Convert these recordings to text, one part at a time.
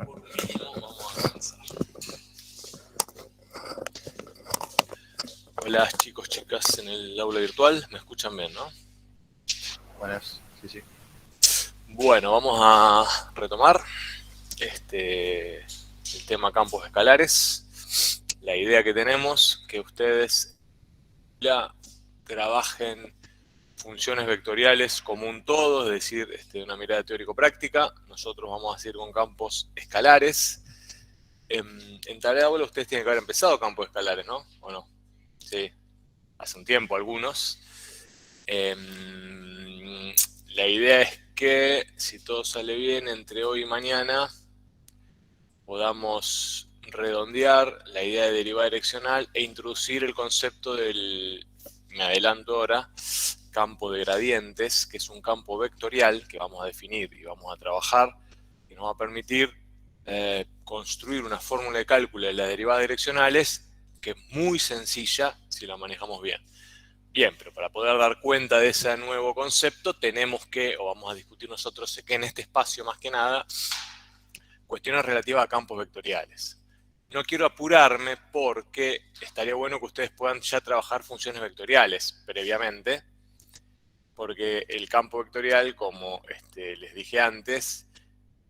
Por mínimo vamos a avanzar. Hola chicos, chicas en el aula virtual, me escuchan bien, ¿no? Buenas, sí, sí. Bueno, vamos a retomar el tema campos escalares. La idea que tenemos, que ustedes ya trabajen funciones vectoriales como un todo, es decir, una mirada teórico-práctica. Nosotros vamos a seguir con campos escalares. En tarea de aula ustedes tienen que haber empezado campos escalares, ¿no? ¿O no? Sí, hace un tiempo algunos. La idea es que, si todo sale bien, entre hoy y mañana podamos redondear la idea de derivada direccional e introducir el concepto del, me adelanto ahora, campo de gradientes, que es un campo vectorial que vamos a definir y vamos a trabajar, y nos va a permitir construir una fórmula de cálculo de las derivadas direccionales que es muy sencilla si la manejamos bien. Bien, pero para poder dar cuenta de ese nuevo concepto tenemos que, o vamos a discutir nosotros, sé que en este espacio más que nada, cuestiones relativas a campos vectoriales. No quiero apurarme porque estaría bueno que ustedes puedan ya trabajar funciones vectoriales previamente, porque el campo vectorial, como les dije antes,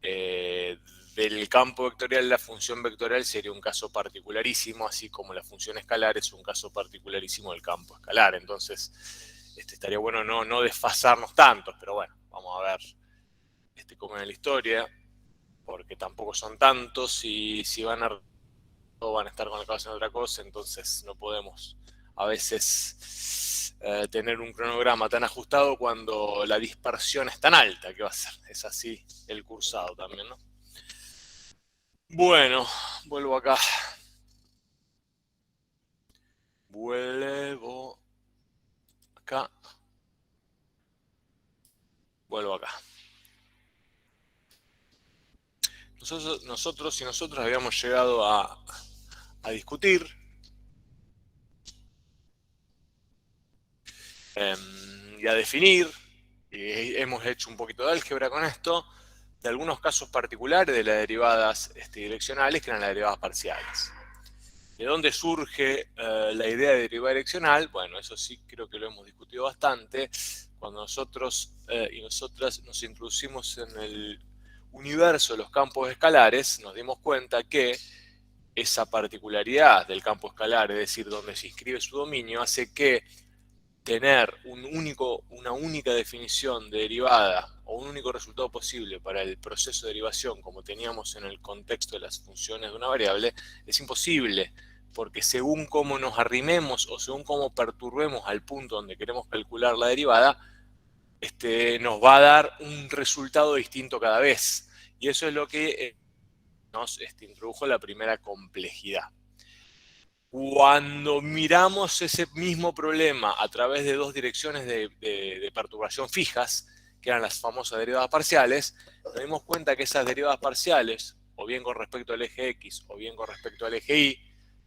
del campo vectorial la función vectorial sería un caso particularísimo, así como la función escalar es un caso particularísimo del campo escalar. Entonces, estaría bueno no desfasarnos tanto, pero bueno, vamos a ver cómo es la historia, porque tampoco son tantos y si van a estar conectados en otra cosa, entonces no podemos a veces tener un cronograma tan ajustado cuando la dispersión es tan alta. ¿Qué va a ser? Es así el cursado también, ¿no? Bueno, vuelvo acá. Vuelvo acá. Vuelvo acá. Nosotros y nosotras habíamos llegado a discutir y a definir, y hemos hecho un poquito de álgebra con esto, de algunos casos particulares de las derivadas direccionales, que eran las derivadas parciales. ¿De dónde surge la idea de derivada direccional? Bueno, eso sí creo que lo hemos discutido bastante. Cuando nosotros y nosotras nos introducimos en el universo de los campos escalares, nos dimos cuenta que esa particularidad del campo escalar, es decir, donde se inscribe su dominio, hace que tener una única definición de derivada o un único resultado posible para el proceso de derivación como teníamos en el contexto de las funciones de una variable es imposible, porque según cómo nos arrimemos o según cómo perturbemos al punto donde queremos calcular la derivada, nos va a dar un resultado distinto cada vez. Y eso es lo que nos introdujo la primera complejidad. Cuando miramos ese mismo problema a través de dos direcciones de perturbación fijas, que eran las famosas derivadas parciales, nos dimos cuenta que esas derivadas parciales, o bien con respecto al eje X, o bien con respecto al eje Y,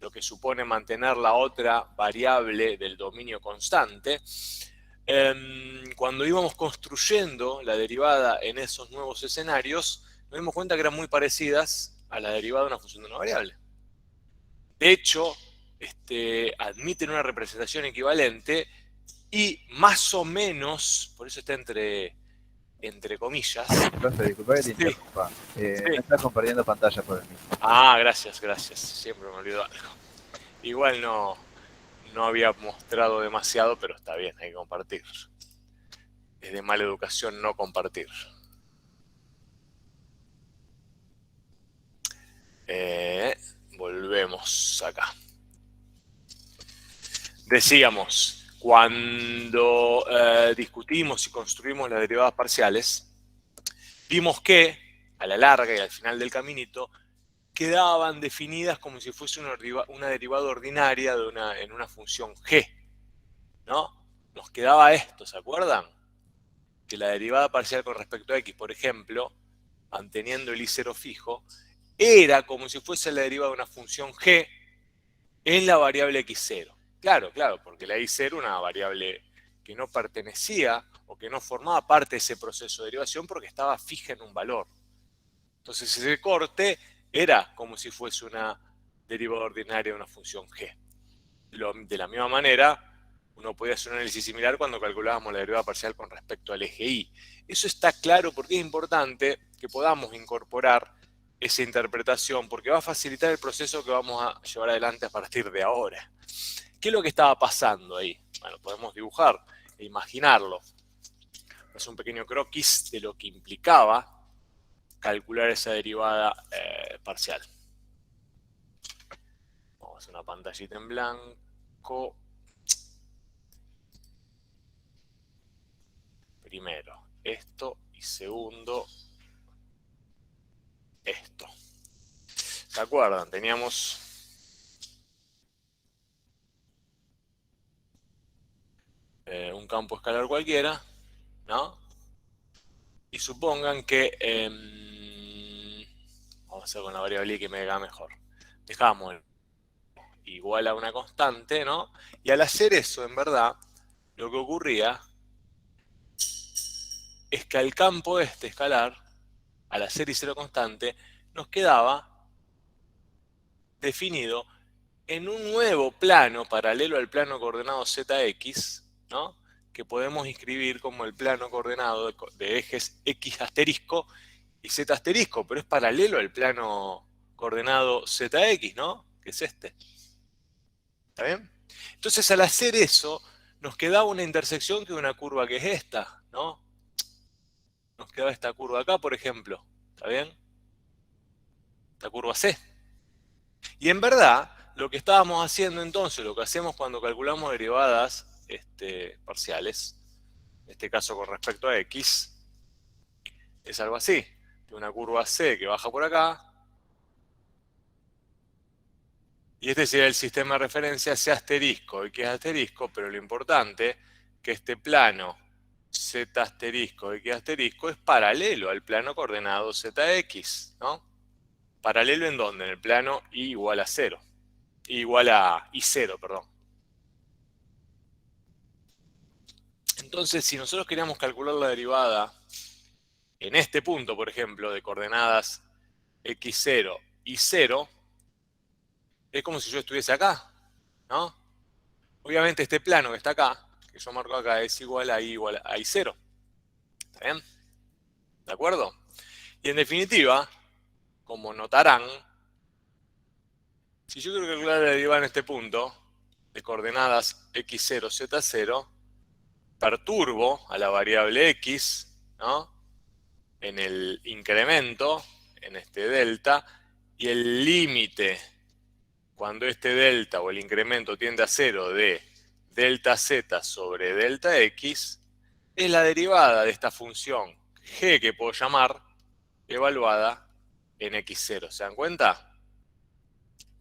lo que supone mantener la otra variable del dominio constante, cuando íbamos construyendo la derivada en esos nuevos escenarios, nos dimos cuenta que eran muy parecidas a la derivada de una función de una variable. De hecho, admiten una representación equivalente y más o menos, por eso está entre comillas. Profe, disculpa que te Sí, interrumpa. No sí. estás compartiendo pantalla por el mismo. Ah, gracias, gracias. Siempre me olvido algo. Igual no había mostrado demasiado, pero está bien, hay que compartir. Es de mala educación no compartir. Volvemos acá. Decíamos, cuando discutimos y construimos las derivadas parciales, vimos que a la larga y al final del caminito quedaban definidas como si fuese una derivada ordinaria en una función g, ¿no? Nos quedaba esto, ¿se acuerdan? Que la derivada parcial con respecto a x, por ejemplo, manteniendo el i0 fijo, era como si fuese la derivada de una función g en la variable x0. Claro, claro, porque la i0 era una variable que no pertenecía o que no formaba parte de ese proceso de derivación porque estaba fija en un valor. Entonces ese corte era como si fuese una derivada ordinaria de una función g. De la misma manera, uno podía hacer un análisis similar cuando calculábamos la derivada parcial con respecto al eje y. Eso está claro porque es importante que podamos incorporar esa interpretación, porque va a facilitar el proceso que vamos a llevar adelante a partir de ahora. ¿Qué es lo que estaba pasando ahí? Bueno, podemos dibujar e imaginarlo. Es un pequeño croquis de lo que implicaba calcular esa derivada parcial. Vamos a hacer una pantallita en blanco. Primero esto y segundo esto. ¿Se acuerdan? Teníamos un campo escalar cualquiera, ¿no? Y supongan que vamos a hacer con la variable y que me haga mejor. Dejamos igual a una constante, ¿no? Y al hacer eso, en verdad, lo que ocurría es que al campo este escalar, al hacer y cero constante, nos quedaba definido en un nuevo plano paralelo al plano coordenado ZX, ¿no? Que podemos inscribir como el plano coordenado de ejes X asterisco y Z asterisco, pero es paralelo al plano coordenado ZX, ¿no? Que es este. ¿Está bien? Entonces, al hacer eso, nos quedaba una intersección que es una curva que es esta, ¿no? Nos quedaba esta curva acá, por ejemplo. ¿Está bien? Esta curva C. Y en verdad, lo que estábamos haciendo entonces, lo que hacemos cuando calculamos derivadas parciales, en este caso con respecto a X, es algo así. De una curva C que baja por acá. Y este sería el sistema de referencia C asterisco, X asterisco, pero lo importante que este plano Z asterisco, X asterisco es paralelo al plano coordenado ZX, ¿no? ¿Paralelo en dónde? En el plano y igual a 0. Igual a I0, perdón. Entonces, si nosotros queríamos calcular la derivada en este punto, por ejemplo, de coordenadas x0 y 0, es como si yo estuviese acá, ¿no? Obviamente este plano que está acá, que yo marco acá, es igual a I0. ¿Está bien? ¿De acuerdo? Y en definitiva, como notarán, si yo quiero calcular la derivada en este punto, de coordenadas x0, z0, perturbo a la variable x, ¿no? En el incremento, en este delta, y el límite, cuando este delta o el incremento tiende a 0 de delta z sobre delta x, es la derivada de esta función g que puedo llamar evaluada en x0. ¿Se dan cuenta?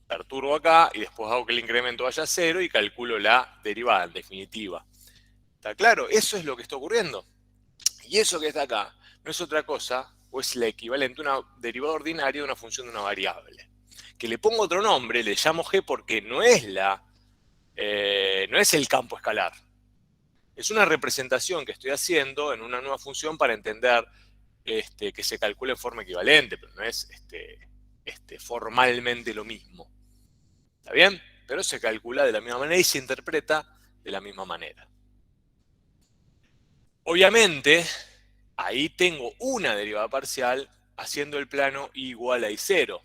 Perturbo acá y después hago que el incremento vaya a 0 y calculo la derivada en definitiva. ¿Está claro? Eso es lo que está ocurriendo. Y eso que está acá no es otra cosa, o es la equivalente a una derivada ordinaria de una función de una variable. Que le pongo otro nombre, le llamo g porque no es el campo escalar. Es una representación que estoy haciendo en una nueva función para entender que se calcula en forma equivalente, pero no es formalmente lo mismo. ¿Está bien? Pero se calcula de la misma manera y se interpreta de la misma manera. Obviamente, ahí tengo una derivada parcial haciendo el plano igual a I0.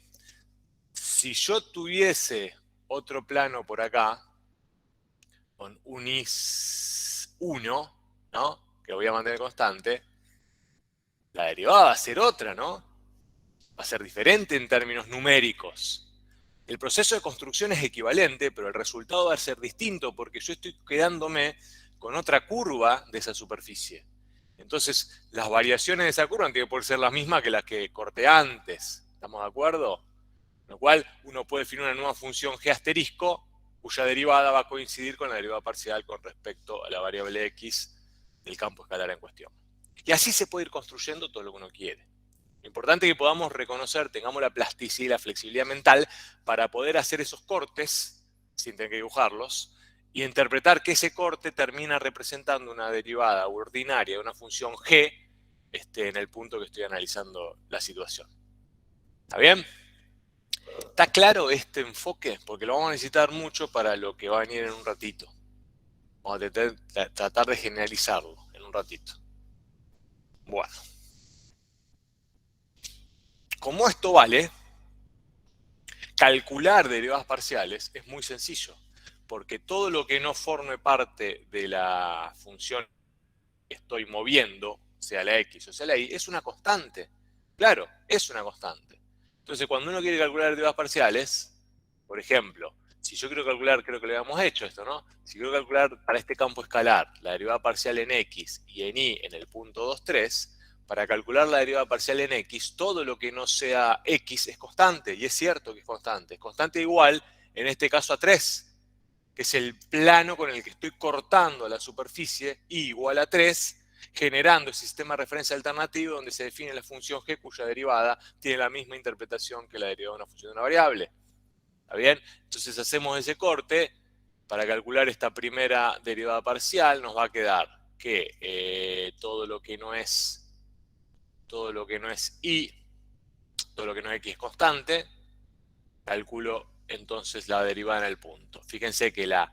Si yo tuviese otro plano por acá, con un I1, ¿no? Que voy a mantener constante, la derivada va a ser otra, ¿no? Va a ser diferente en términos numéricos. El proceso de construcción es equivalente, pero el resultado va a ser distinto porque yo estoy quedándome con otra curva de esa superficie. Entonces, las variaciones de esa curva tienen que poder ser las mismas que las que corté antes. ¿Estamos de acuerdo? Con lo cual, uno puede definir una nueva función g asterisco, cuya derivada va a coincidir con la derivada parcial con respecto a la variable x del campo escalar en cuestión. Y así se puede ir construyendo todo lo que uno quiere. Lo importante es que podamos reconocer, tengamos la plasticidad y la flexibilidad mental para poder hacer esos cortes, sin tener que dibujarlos, y interpretar que ese corte termina representando una derivada ordinaria de una función g en el punto que estoy analizando la situación. ¿Está bien? ¿Está claro este enfoque? Porque lo vamos a necesitar mucho para lo que va a venir en un ratito. Vamos a tratar de generalizarlo en un ratito. Bueno, como esto vale, calcular derivadas parciales es muy sencillo, porque todo lo que no forme parte de la función que estoy moviendo, sea la x o sea la y, es una constante. Claro, es una constante. Entonces, cuando uno quiere calcular derivadas parciales, por ejemplo, si yo quiero calcular, creo que lo habíamos hecho esto, ¿no? Si quiero calcular para este campo escalar la derivada parcial en x y en y en el punto 2, 3, para calcular la derivada parcial en x, todo lo que no sea x es constante, y es cierto que es constante. Es constante igual, en este caso a 3, que es el plano con el que estoy cortando la superficie, y igual a 3, generando ese sistema de referencia alternativo donde se define la función g cuya derivada tiene la misma interpretación que la derivada de una función de una variable. ¿Está bien? Entonces hacemos ese corte. Para calcular esta primera derivada parcial nos va a quedar que todo lo que no es y, todo lo que no es x es constante. Calculo entonces la derivada en el punto. Fíjense que la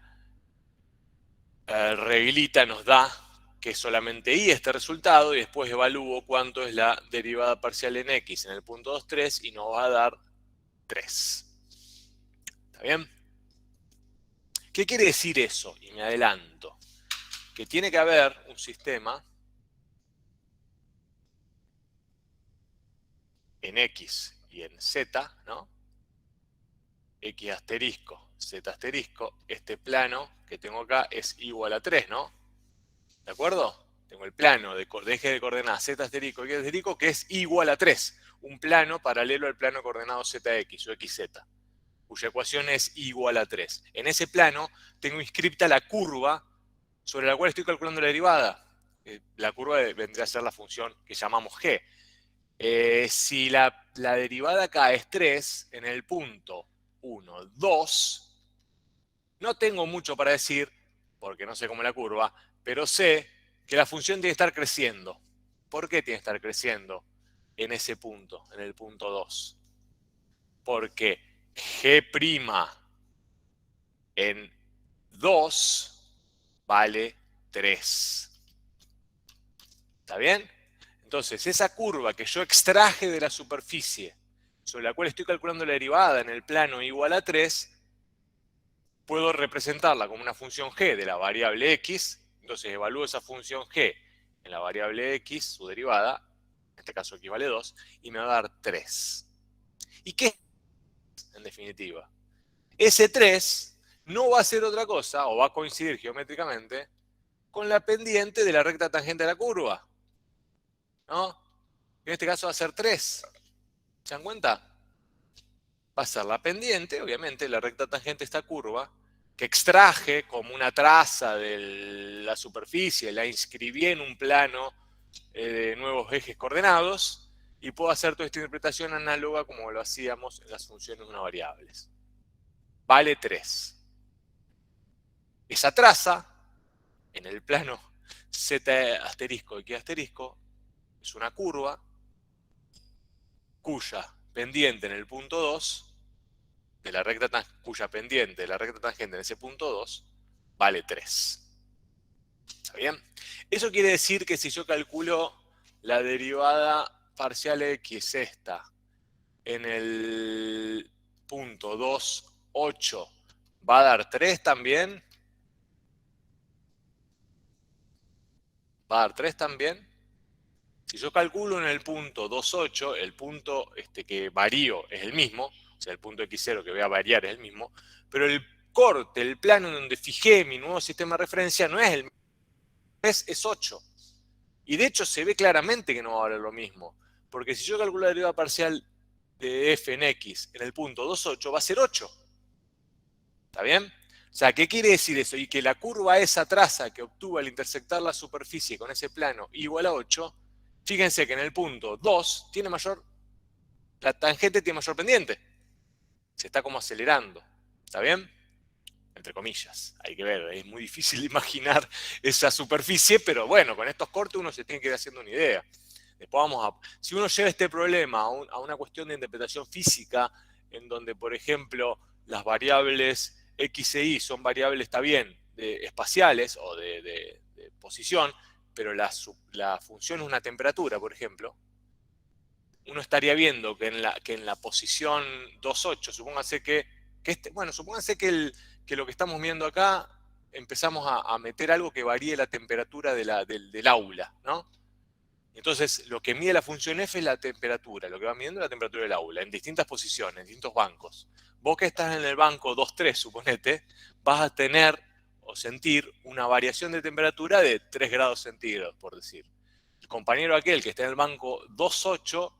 reglita nos da que es solamente y este resultado, y después evalúo cuánto es la derivada parcial en x en el punto 2, 3 y nos va a dar 3. ¿Está bien? ¿Qué quiere decir eso? Y me adelanto. Que tiene que haber un sistema en x y en z, ¿no? X asterisco, z asterisco, este plano que tengo acá es igual a 3, ¿no? ¿De acuerdo? Tengo el plano de eje de coordenadas z asterisco, x asterisco, que es igual a 3. Un plano paralelo al plano coordenado zx o xz, cuya ecuación es igual a 3. En ese plano tengo inscripta la curva sobre la cual estoy calculando la derivada. La curva vendría a ser la función que llamamos g. Si la derivada acá es 3, en el punto 1, 2, no tengo mucho para decir, porque no sé cómo es la curva, pero sé que la función tiene que estar creciendo. ¿Por qué tiene que estar creciendo en ese punto, en el punto 2? Porque g' en 2 vale 3. ¿Está bien? Entonces, esa curva que yo extraje de la superficie, sobre la cual estoy calculando la derivada en el plano igual a 3, puedo representarla como una función g de la variable x. Entonces evalúo esa función g en la variable x, su derivada, en este caso x vale 2, y me va a dar 3. ¿Y qué es, en definitiva? Ese 3 no va a ser otra cosa, o va a coincidir geométricamente, con la pendiente de la recta tangente de la curva, ¿no? En este caso va a ser 3. ¿Se dan cuenta? Va a ser la pendiente, obviamente, la recta tangente de esta curva, que extraje como una traza de la superficie, la inscribí en un plano de nuevos ejes coordenados, y puedo hacer toda esta interpretación análoga como lo hacíamos en las funciones de una variable. Vale 3. Esa traza, en el plano z asterisco x asterisco, es una curva cuya pendiente en el punto 2, de la recta cuya pendiente de la recta tangente en ese punto 2, vale 3. ¿Está bien? Eso quiere decir que si yo calculo la derivada parcial x esta en el punto 2, 8, ¿va a dar 3 también? ¿Va a dar 3 también? Si yo calculo en el punto 2,8, el punto que varío es el mismo, o sea, el punto x0 que voy a variar es el mismo, pero el corte, el plano en donde fijé mi nuevo sistema de referencia no es el mismo, es 8. Y de hecho se ve claramente que no va a valer lo mismo, porque si yo calculo la derivada parcial de f en x en el punto 2,8 va a ser 8. ¿Está bien? O sea, ¿qué quiere decir eso? Y que la curva esa traza que obtuve al intersectar la superficie con ese plano igual a 8, fíjense que en el punto 2 tiene mayor, la tangente tiene mayor pendiente. Se está como acelerando. ¿Está bien? Entre comillas. Hay que ver, es muy difícil imaginar esa superficie, pero bueno, con estos cortes uno se tiene que ir haciendo una idea. Después si uno lleva este problema a una cuestión de interpretación física, en donde, por ejemplo, las variables x e y son variables, está bien, espaciales o de posición, pero la función es una temperatura, por ejemplo, uno estaría viendo que en la posición 2,8, supóngase supóngase que lo que estamos viendo acá, empezamos a meter algo que varíe la temperatura del aula, ¿no? Entonces, lo que mide la función f es la temperatura, lo que va midiendo es la temperatura del aula, en distintas posiciones, en distintos bancos. Vos que estás en el banco 2,3, suponete, vas a tener o sentir una variación de temperatura de 3 grados centígrados, por decir. El compañero aquel que está en el banco 2,8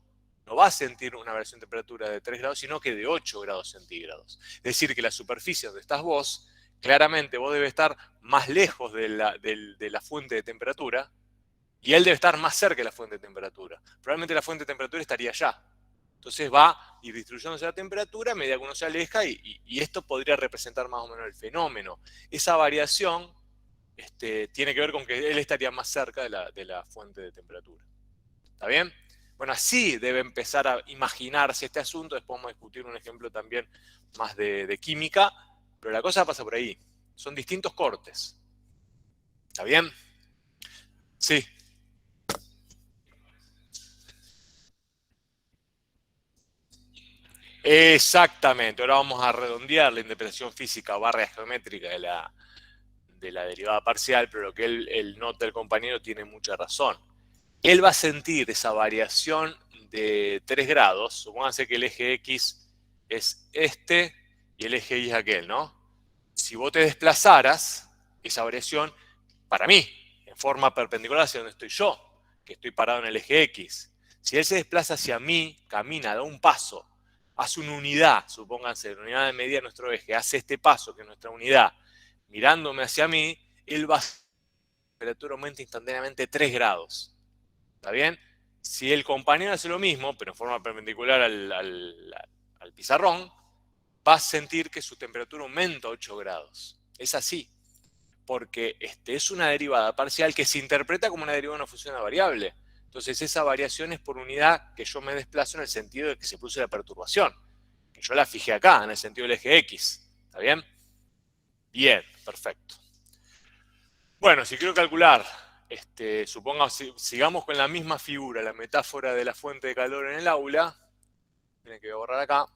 no va a sentir una variación de temperatura de 3 grados, sino que de 8 grados centígrados. Es decir, que la superficie donde estás vos, claramente vos debes estar más lejos de la fuente de temperatura, y él debe estar más cerca de la fuente de temperatura. Probablemente la fuente de temperatura estaría allá. Entonces va a ir distribuyéndose la temperatura a medida que uno se aleja y esto podría representar más o menos el fenómeno. Esa variación tiene que ver con que él estaría más cerca de la fuente de temperatura. ¿Está bien? Bueno, así debe empezar a imaginarse este asunto. Después vamos a discutir un ejemplo también más de química, pero la cosa pasa por ahí. Son distintos cortes. ¿Está bien? Sí. Exactamente, ahora vamos a redondear la interpretación física barra geométrica de la derivada parcial, pero lo que él nota el compañero tiene mucha razón. Él va a sentir esa variación de 3 grados, supónganse que el eje X es este y el eje Y es aquel, ¿no? Si vos te desplazaras, esa variación, para mí, en forma perpendicular hacia donde estoy yo, que estoy parado en el eje X, si él se desplaza hacia mí, camina, da un paso, hace una unidad, supónganse, la unidad de medida de nuestro eje, hace este paso, que es nuestra unidad, mirándome hacia mí, él va a la temperatura aumenta instantáneamente 3 grados. ¿Está bien? Si el compañero hace lo mismo, pero en forma perpendicular al pizarrón, va a sentir que su temperatura aumenta 8 grados. Es así, porque es una derivada parcial que se interpreta como una derivada de una función de una variable. Entonces esa variación es por unidad que yo me desplazo en el sentido de que se produce la perturbación. Que yo la fijé acá, en el sentido del eje X. ¿Está bien? Bien, perfecto. Bueno, si quiero calcular, sigamos con la misma figura, la metáfora de la fuente de calor en el aula. Tienen que borrar acá.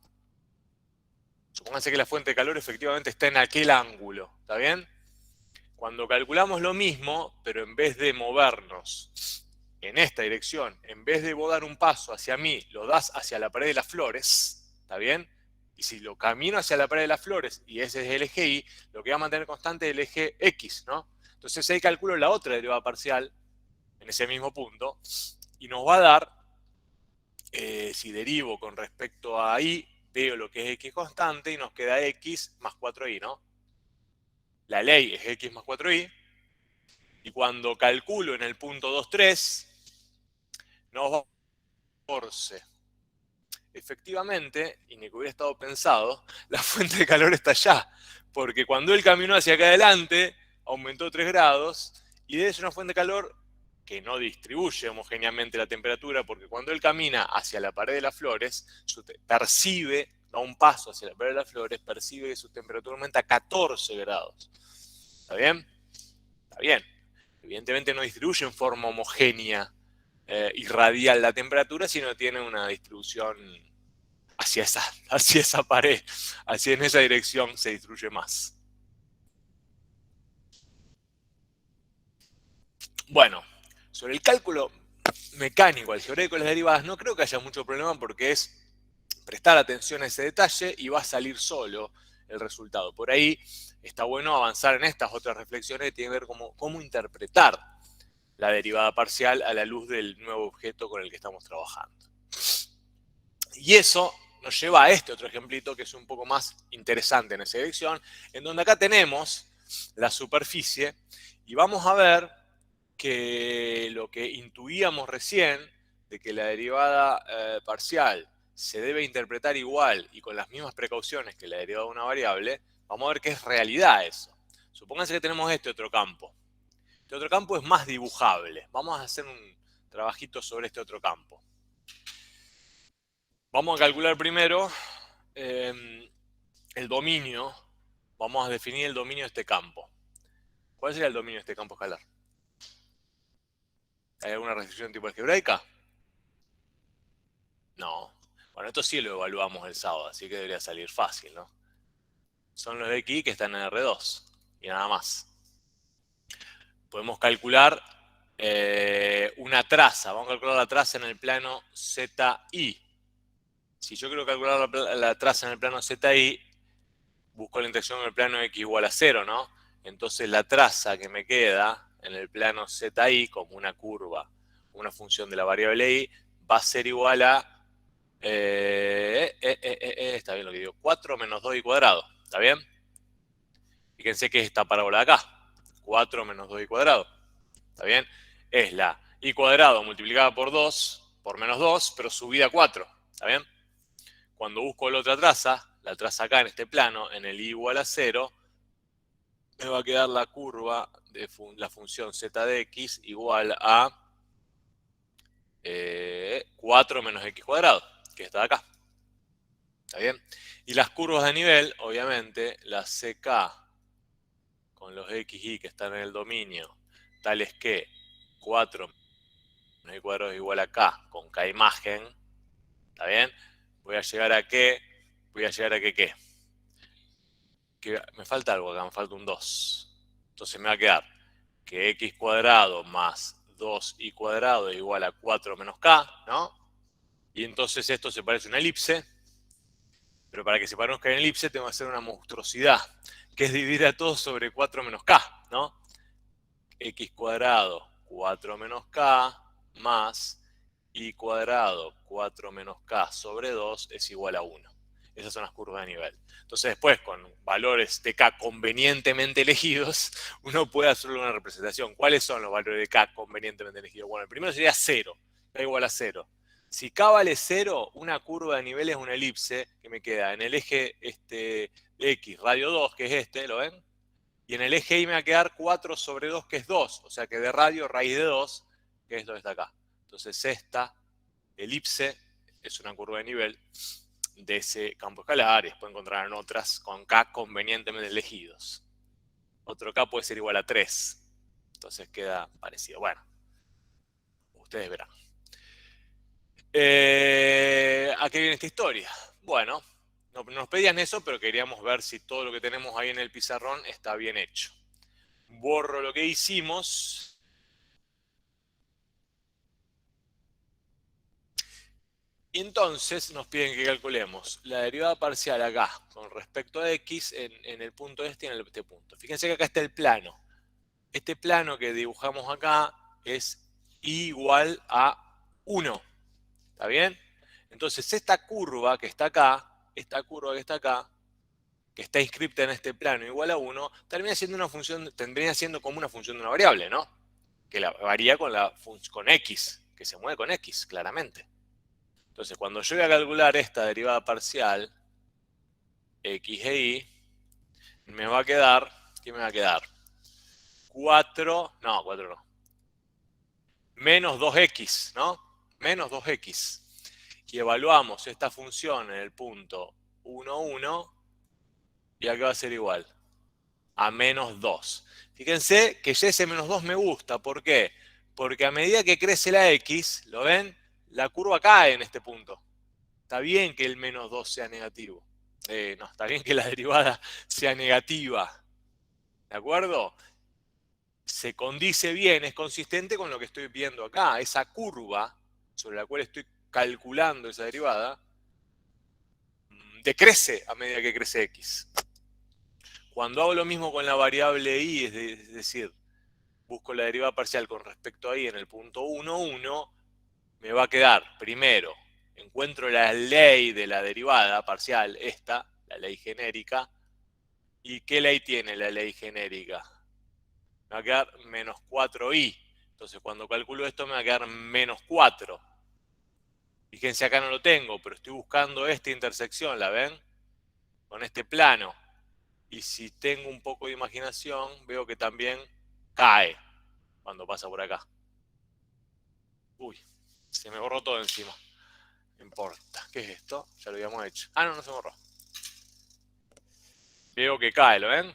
Supónganse que la fuente de calor efectivamente está en aquel ángulo. ¿Está bien? Cuando calculamos lo mismo, pero en vez de movernos en esta dirección, en vez de vos dar un paso hacia mí, lo das hacia la pared de las flores, ¿está bien? Y si lo camino hacia la pared de las flores, y ese es el eje Y, lo que va a mantener constante es el eje X, ¿no? Entonces ahí calculo la otra derivada parcial, en ese mismo punto, y nos va a dar, si derivo con respecto a Y, veo lo que es X constante, y nos queda X más 4Y, ¿no? La ley es X más 4Y, y cuando calculo en el punto 2,3, nos va a 14. Efectivamente, y ni que hubiera estado pensado, la fuente de calor está allá, porque cuando él caminó hacia acá adelante, aumentó 3 grados, y debe ser una fuente de calor que no distribuye homogéneamente la temperatura, porque cuando él camina hacia la pared de las flores, percibe, da un paso hacia la pared de las flores, percibe que su temperatura aumenta 14 grados. ¿Está bien? Está bien. Evidentemente no distribuye en forma homogénea y radial la temperatura, sino tiene una distribución hacia esa pared, hacia en esa dirección se distribuye más. Bueno, sobre el cálculo mecánico algebraico de las derivadas, no creo que haya mucho problema porque es prestar atención a ese detalle y va a salir solo el resultado. Por ahí está bueno avanzar en estas otras reflexiones que tienen que ver cómo interpretar la derivada parcial a la luz del nuevo objeto con el que estamos trabajando. Y eso nos lleva a este otro ejemplito que es un poco más interesante en esa dirección, en donde acá tenemos la superficie y vamos a ver que lo que intuíamos recién de que la derivada parcial se debe interpretar igual y con las mismas precauciones que la derivada de una variable, vamos a ver que es realidad eso. Supónganse que tenemos este otro campo. Este otro campo es más dibujable. Vamos a hacer trabajito sobre este otro campo. Vamos a calcular primero el dominio. Vamos a definir el dominio de este campo. ¿Cuál sería el dominio de este campo escalar? ¿Hay alguna restricción tipo algebraica? No. Bueno, esto sí lo evaluamos el sábado, así que debería salir fácil, ¿no? Son los de X que están en R2 y nada más. Podemos calcular una traza. Vamos a calcular la traza en el plano ZI. Si yo quiero calcular la traza en el plano ZI, busco la intersección en el plano X igual a 0, ¿no? Entonces la traza que me queda en el plano ZI como una curva, una función de la variable I, va a ser igual a, está bien lo que digo, 4 menos 2i cuadrado, ¿está bien? Fíjense que es esta parábola de acá, 4 menos 2i cuadrado, ¿está bien? Es la i cuadrado multiplicada por 2, por menos 2, pero subida a 4, ¿está bien? Cuando busco la otra traza, la traza acá en este plano, en el i igual a 0, me va a quedar la curva de la función z de x igual a 4 menos x cuadrado, que está acá. ¿Está bien? Y las curvas de nivel, obviamente, la ck con los xy que están en el dominio, tales que 4 menos x cuadrado es igual a k con k imagen, ¿está bien? Voy a llegar a qué, ¿qué? Que me falta algo acá, me falta un 2. Entonces me va a quedar que x cuadrado más 2y cuadrado es igual a 4 menos k, ¿no? Y entonces esto se parece a una elipse, pero para que se parezca a una elipse tengo que hacer una monstruosidad, que es dividir a todo sobre 4 menos k, ¿no? X cuadrado 4 menos k más y cuadrado 4 menos k sobre 2 es igual a 1. Esas son las curvas de nivel. Entonces después, con valores de k convenientemente elegidos, uno puede hacer una representación. ¿Cuáles son los valores de k convenientemente elegidos? Bueno, el primero sería 0, k igual a 0. Si k vale 0, una curva de nivel es una elipse que me queda en el eje x, radio 2, que es este, ¿lo ven? Y en el eje Y me va a quedar 4 sobre 2, que es 2. O sea que de radio, raíz de 2, que es esto que está acá. Entonces esta elipse es una curva de nivel de ese campo escalar. Y después encontrarán otras con K convenientemente elegidos. Otro K puede ser igual a 3. Entonces queda parecido. Bueno, ustedes verán. ¿A qué viene esta historia? Bueno, no nos pedían eso, pero queríamos ver si todo lo que tenemos ahí en el pizarrón está bien hecho. Borro lo que hicimos. Y entonces nos piden que calculemos la derivada parcial acá con respecto a x en el punto este y en este punto. Fíjense que acá está el plano. Este plano que dibujamos acá es igual a 1. ¿Está bien? Entonces esta curva que está acá, que está inscripta en este plano igual a 1, termina siendo una función, tendría siendo como una función de una variable, ¿no? Que varía con x, que se mueve con x, claramente. Entonces, cuando yo voy a calcular esta derivada parcial, x e y, me va a quedar, ¿qué me va a quedar? 4 no, menos 2x, ¿no? Menos 2x. Y evaluamos esta función en el punto 1, 1, y acá va a ser igual a menos 2. Fíjense que ya ese menos 2 me gusta. ¿Por qué? Porque a medida que crece la x, ¿lo ven? La curva cae en este punto. Está bien que el menos 2 sea negativo. No, está bien que la derivada sea negativa. ¿De acuerdo? Se condice bien, es consistente con lo que estoy viendo acá. Esa curva sobre la cual estoy calculando esa derivada decrece a medida que crece x. Cuando hago lo mismo con la variable y, es decir, busco la derivada parcial con respecto a y en el punto 1, 1, me va a quedar, primero, encuentro la ley de la derivada parcial, esta, la ley genérica. ¿Y qué ley tiene la ley genérica? Me va a quedar menos 4i. Entonces cuando calculo esto me va a quedar menos 4. Fíjense, acá no lo tengo, pero estoy buscando esta intersección, ¿la ven? Con este plano. Y si tengo un poco de imaginación, veo que también cae cuando pasa por acá. Uy, se me borró todo encima. No importa. ¿Qué es esto? Ya lo habíamos hecho. Ah, no, no se borró. Veo que cae, ¿lo ven?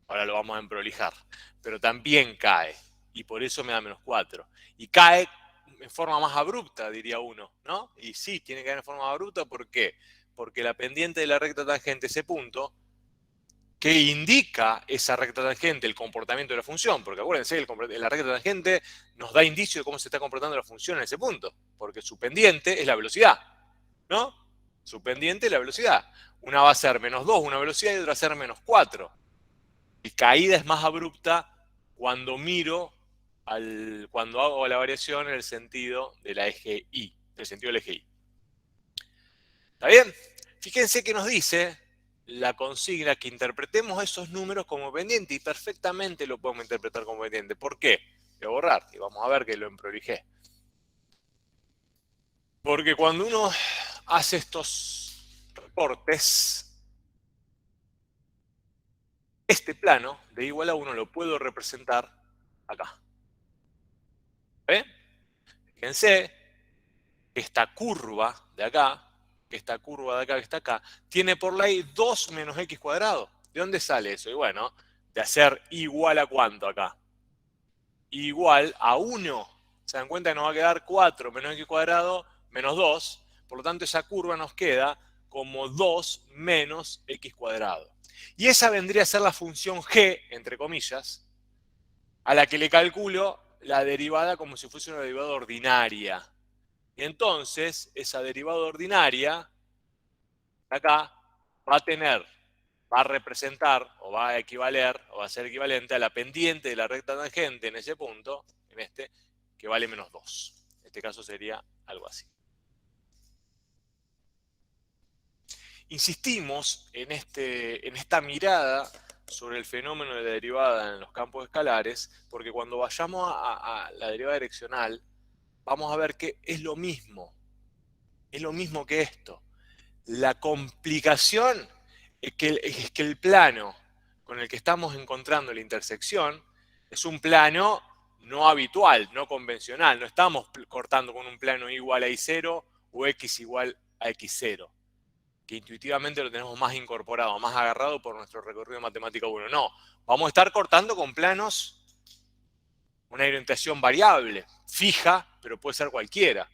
Ahora lo vamos a emprolijar. Pero también cae. Y por eso me da -4. Y cae en forma más abrupta, diría uno, ¿no? Y sí, tiene que caer en forma más abrupta. ¿Por qué? Porque la pendiente de la recta tangente, ese punto, que indica esa recta tangente, el comportamiento de la función, porque acuérdense, la recta tangente nos da indicio de cómo se está comportando la función en ese punto, porque su pendiente es la velocidad, ¿no? Su pendiente es la velocidad. Una va a ser -2, una velocidad, y otra va a ser -4. Y caída es más abrupta cuando miro, cuando hago la variación en el sentido de la eje Y, del sentido del eje Y. ¿Está bien? Fíjense que nos dice la consigna que interpretemos esos números como pendiente, y perfectamente lo podemos interpretar como pendiente. ¿Por qué? Voy a borrar y vamos a ver que lo emprolijé. Porque cuando uno hace estos reportes, este plano de igual a 1 lo puedo representar acá. ¿Ven? Fíjense que esta curva de acá, que esta curva de acá, que está acá, tiene por ley 2 menos x cuadrado. ¿De dónde sale eso? Y bueno, de hacer igual a cuánto acá. Igual a 1. ¿Se dan cuenta que nos va a quedar 4 menos x cuadrado menos 2? Por lo tanto, esa curva nos queda como 2 menos x cuadrado. Y esa vendría a ser la función g, entre comillas, a la que le calculo la derivada como si fuese una derivada ordinaria. Y entonces, esa derivada ordinaria, acá, va a representar, o va a equivaler, o va a ser equivalente a la pendiente de la recta tangente en ese punto, en este, que vale -2. En este caso sería algo así. Insistimos en esta mirada sobre el fenómeno de la derivada en los campos escalares, porque cuando vayamos a la derivada direccional, vamos a ver que es lo mismo que esto. La complicación es que el plano con el que estamos encontrando la intersección es un plano no habitual, no convencional. No estamos cortando con un plano igual a y0 o x igual a x0, que intuitivamente lo tenemos más incorporado, más agarrado por nuestro recorrido matemático 1. No, vamos a estar cortando con planos, una orientación variable, fija, pero puede ser cualquiera.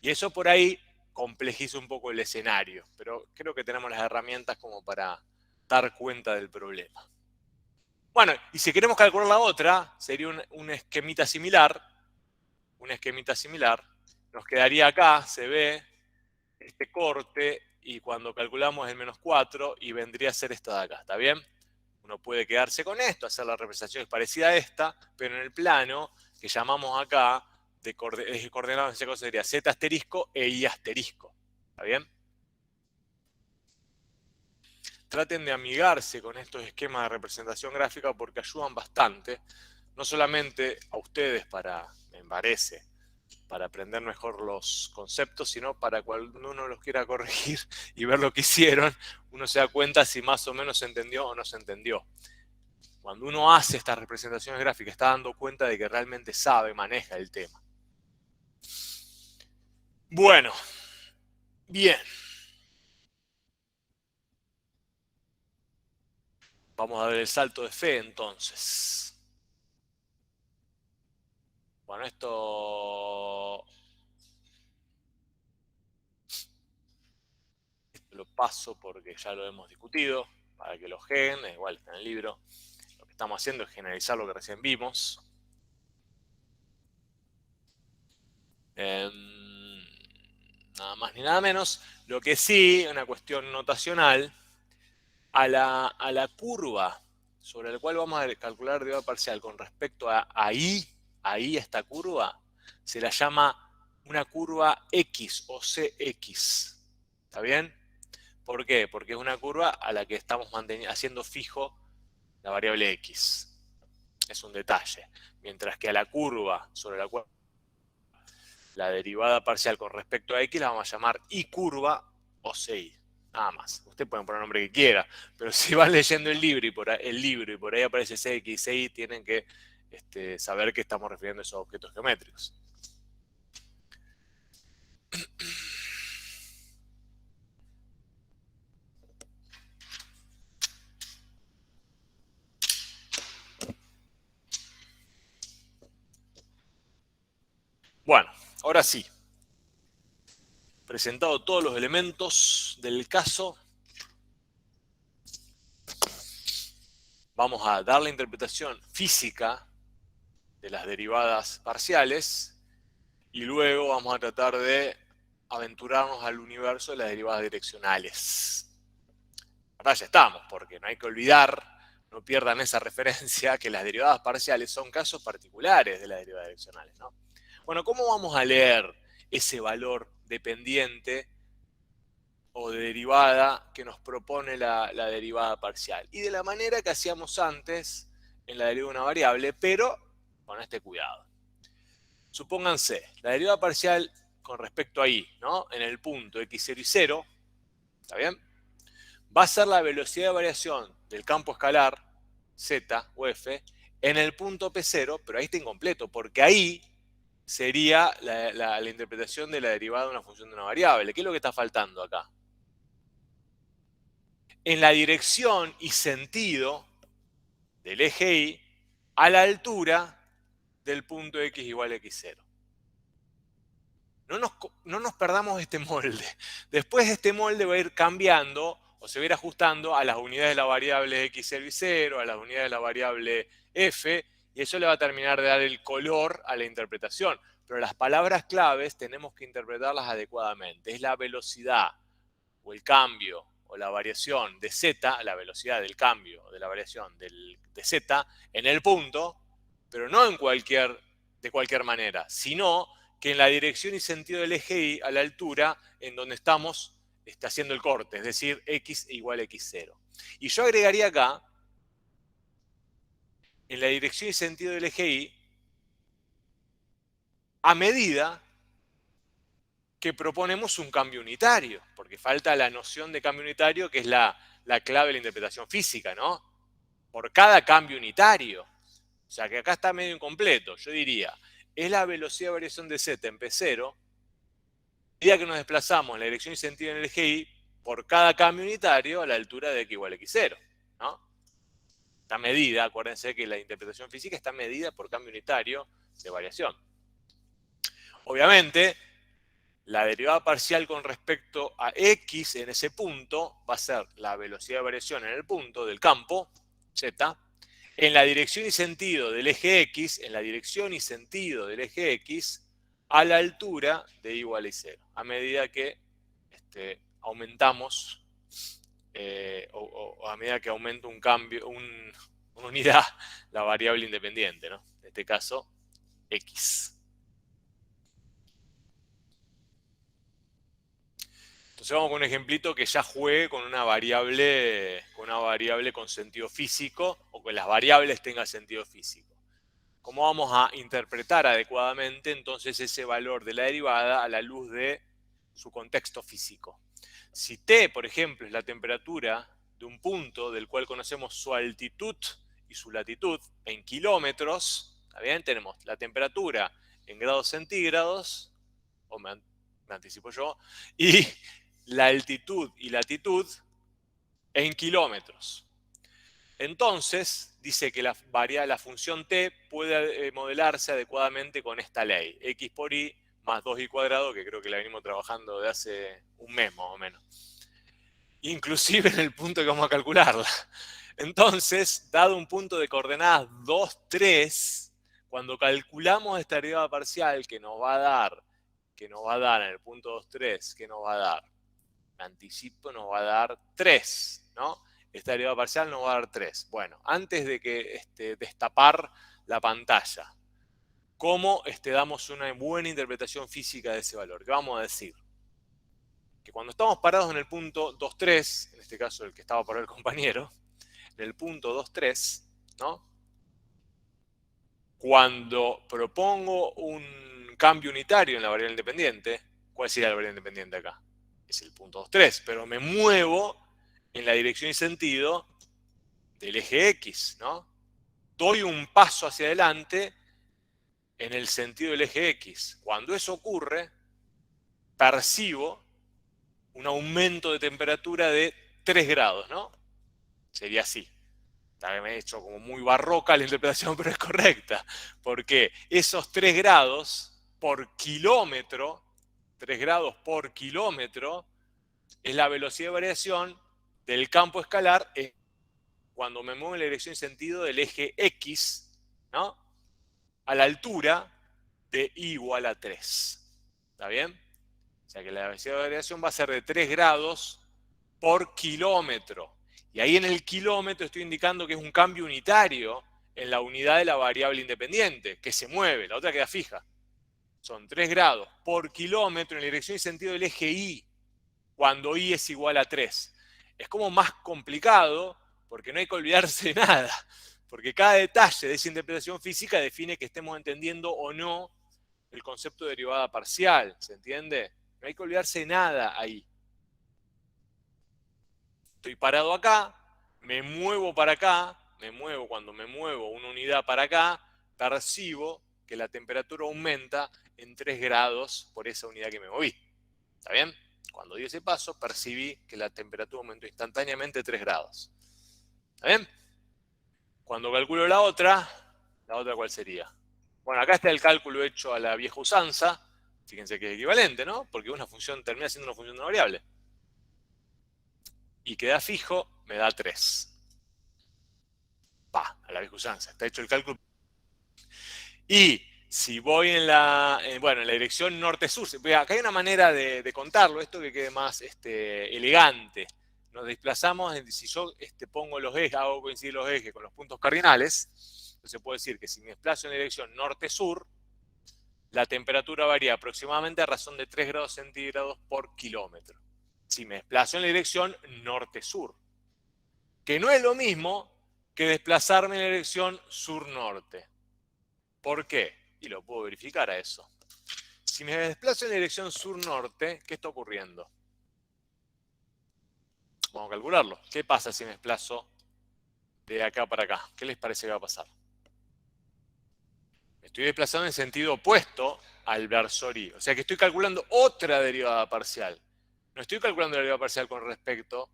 Y eso por ahí complejiza un poco el escenario, pero creo que tenemos las herramientas como para dar cuenta del problema. Bueno, y si queremos calcular la otra, sería un esquemita similar. Un esquemita similar. Nos quedaría acá, se ve este corte, y cuando calculamos el -4, y vendría a ser esta de acá, ¿está bien? Uno puede quedarse con esto, hacer la representación es parecida a esta, pero en el plano que llamamos acá de coordenadas, en ese caso sería z asterisco e y asterisco. ¿Está bien? Traten de amigarse con estos esquemas de representación gráfica porque ayudan bastante, no solamente a ustedes me parece, para aprender mejor los conceptos, sino para cuando uno los quiera corregir y ver lo que hicieron, uno se da cuenta si más o menos se entendió o no se entendió. Cuando uno hace estas representaciones gráficas, está dando cuenta de que realmente sabe, maneja el tema. Bueno, bien. Vamos a ver el salto de fe entonces. Bueno, esto lo paso porque ya lo hemos discutido, para que lo gen, igual está en el libro. Lo que estamos haciendo es generalizar lo que recién vimos. Nada más ni nada menos. Lo que sí, una cuestión notacional, a la curva sobre la cual vamos a calcular derivada parcial con respecto a esta curva, se la llama una curva X o CX. ¿Está bien? ¿Por qué? Porque es una curva a la que estamos haciendo fijo la variable X. Es un detalle. Mientras que a la curva sobre la cual la derivada parcial con respecto a X la vamos a llamar Y curva o CI. Nada más. Usted puede poner el nombre que quiera, pero si van leyendo el libro y por ahí aparece CX y CI, tienen que saber que estamos refiriendo a esos objetos geométricos. Bueno, ahora sí. Presentado todos los elementos del caso, vamos a dar la interpretación física de las derivadas parciales y luego vamos a tratar de aventurarnos al universo de las derivadas direccionales. Ahora ya estamos, porque no hay que olvidar, no pierdan esa referencia, que las derivadas parciales son casos particulares de las derivadas direccionales, ¿no? Bueno, ¿cómo vamos a leer ese valor dependiente o de derivada que nos propone la derivada parcial? Y de la manera que hacíamos antes en la derivada de una variable, pero con este cuidado. Supónganse, la derivada parcial con respecto a y, ¿no? En el punto x0 y 0, ¿está bien? Va a ser la velocidad de variación del campo escalar, z o f, en el punto P0, pero ahí está incompleto, porque ahí sería la interpretación de la derivada de una función de una variable. ¿Qué es lo que está faltando acá? En la dirección y sentido del eje y a la altura del punto x igual a x0. No nos perdamos este molde. Después este molde va a ir cambiando o se va a ir ajustando a las unidades de la variable x0 y 0, a las unidades de la variable f, y eso le va a terminar de dar el color a la interpretación. Pero las palabras claves tenemos que interpretarlas adecuadamente. Es la velocidad o el cambio o la variación de z, la velocidad del cambio o de la variación de z en el punto, pero no de cualquier manera, sino que en la dirección y sentido del eje y a la altura en donde estamos haciendo el corte, es decir, x igual a x0. Y yo agregaría acá, en la dirección y sentido del eje y, a medida que proponemos un cambio unitario, porque falta la noción de cambio unitario, que es la clave de la interpretación física, ¿no? Por cada cambio unitario. O sea que acá está medio incompleto. Yo diría, es la velocidad de variación de z en P0, a medida que nos desplazamos en la dirección y sentido en el eje y, por cada cambio unitario a la altura de x igual a x0, ¿no? Está medida, acuérdense que la interpretación física está medida por cambio unitario de variación. Obviamente, la derivada parcial con respecto a x en ese punto va a ser la velocidad de variación en el punto del campo, z, en la dirección y sentido del eje x, en la dirección y sentido del eje x, a la altura de y igual a 0, a medida que aumentamos, o a medida que aumenta un cambio, una unidad, la variable independiente, ¿no? En este caso, x. Entonces vamos con un ejemplito que ya juegue con una variable con sentido físico, o que las variables tengan sentido físico. ¿Cómo vamos a interpretar adecuadamente entonces ese valor de la derivada a la luz de su contexto físico? Si t, por ejemplo, es la temperatura de un punto del cual conocemos su altitud y su latitud en kilómetros, ¿está bien? Tenemos la temperatura en grados centígrados, o me anticipo yo, y la altitud y latitud en kilómetros. Entonces, dice que la función t puede modelarse adecuadamente con esta ley, x por y más 2y cuadrado, que creo que la venimos trabajando de hace un mes más o menos. Inclusive en el punto que vamos a calcularla. Entonces, dado un punto de coordenadas 2, 3, cuando calculamos esta derivada parcial que nos va a dar en el punto 2, 3, ¿qué nos va a dar? Me anticipo, nos va a dar 3, ¿no? Esta derivada parcial nos va a dar 3. Bueno, antes de que destapar la pantalla, ¿cómo damos una buena interpretación física de ese valor? ¿Qué vamos a decir? Que cuando estamos parados en el punto 2, 3, en este caso el que estaba por el compañero, en el punto 2, 3, ¿no? Cuando propongo un cambio unitario en la variable independiente, ¿cuál sería la variable independiente acá? Es el punto 2, 3, pero me muevo en la dirección y sentido del eje X, ¿no? doy un paso hacia adelante en el sentido del eje X. Cuando eso ocurre, percibo un aumento de temperatura de 3 grados, ¿no? Sería así. También me he hecho como muy barroca la interpretación, pero es correcta. Porque esos 3 grados por kilómetro, 3 grados por kilómetro, es la velocidad de variación del campo escalar cuando me muevo en la dirección y sentido del eje X, ¿no? A la altura de I igual a 3. ¿Está bien? O sea que la velocidad de variación va a ser de 3 grados por kilómetro. Y ahí en el kilómetro estoy indicando que es un cambio unitario en la unidad de la variable independiente, que se mueve, la otra queda fija. Son 3 grados por kilómetro en la dirección y sentido del eje Y, cuando I es igual a 3. Es como más complicado, porque no hay que olvidarse de nada. Porque cada detalle de esa interpretación física define que estemos entendiendo o no el concepto de derivada parcial. ¿Se entiende? No hay que olvidarse de nada ahí. Estoy parado acá, me muevo para acá, cuando me muevo una unidad para acá, percibo que la temperatura aumenta en 3 grados por esa unidad que me moví. ¿Está bien? Cuando di ese paso, percibí que la temperatura aumentó instantáneamente 3 grados. ¿Está bien? Cuando calculo la otra ¿cuál sería? Bueno, acá está el cálculo hecho a la vieja usanza. Fíjense que es equivalente, ¿no? Porque una función termina siendo una función de una variable. Y queda fijo, me da 3. A la vieja usanza. Está hecho el cálculo. Y si voy en la dirección norte-sur, acá hay una manera de contarlo, esto que quede más elegante. Nos desplazamos, si yo pongo los ejes, hago coincidir los ejes con los puntos cardinales, entonces puedo decir que si me desplazo en la dirección norte-sur, la temperatura varía aproximadamente a razón de 3 grados centígrados por kilómetro. Si me desplazo en la dirección norte-sur, que no es lo mismo que desplazarme en la dirección sur-norte. ¿Por qué? Y lo puedo verificar a eso. Si me desplazo en la dirección sur-norte, ¿qué está ocurriendo? Vamos a calcularlo. ¿Qué pasa si me desplazo de acá para acá? ¿Qué les parece que va a pasar? Me estoy desplazando en sentido opuesto al versor Y. O sea que estoy calculando otra derivada parcial. No estoy calculando la derivada parcial con respecto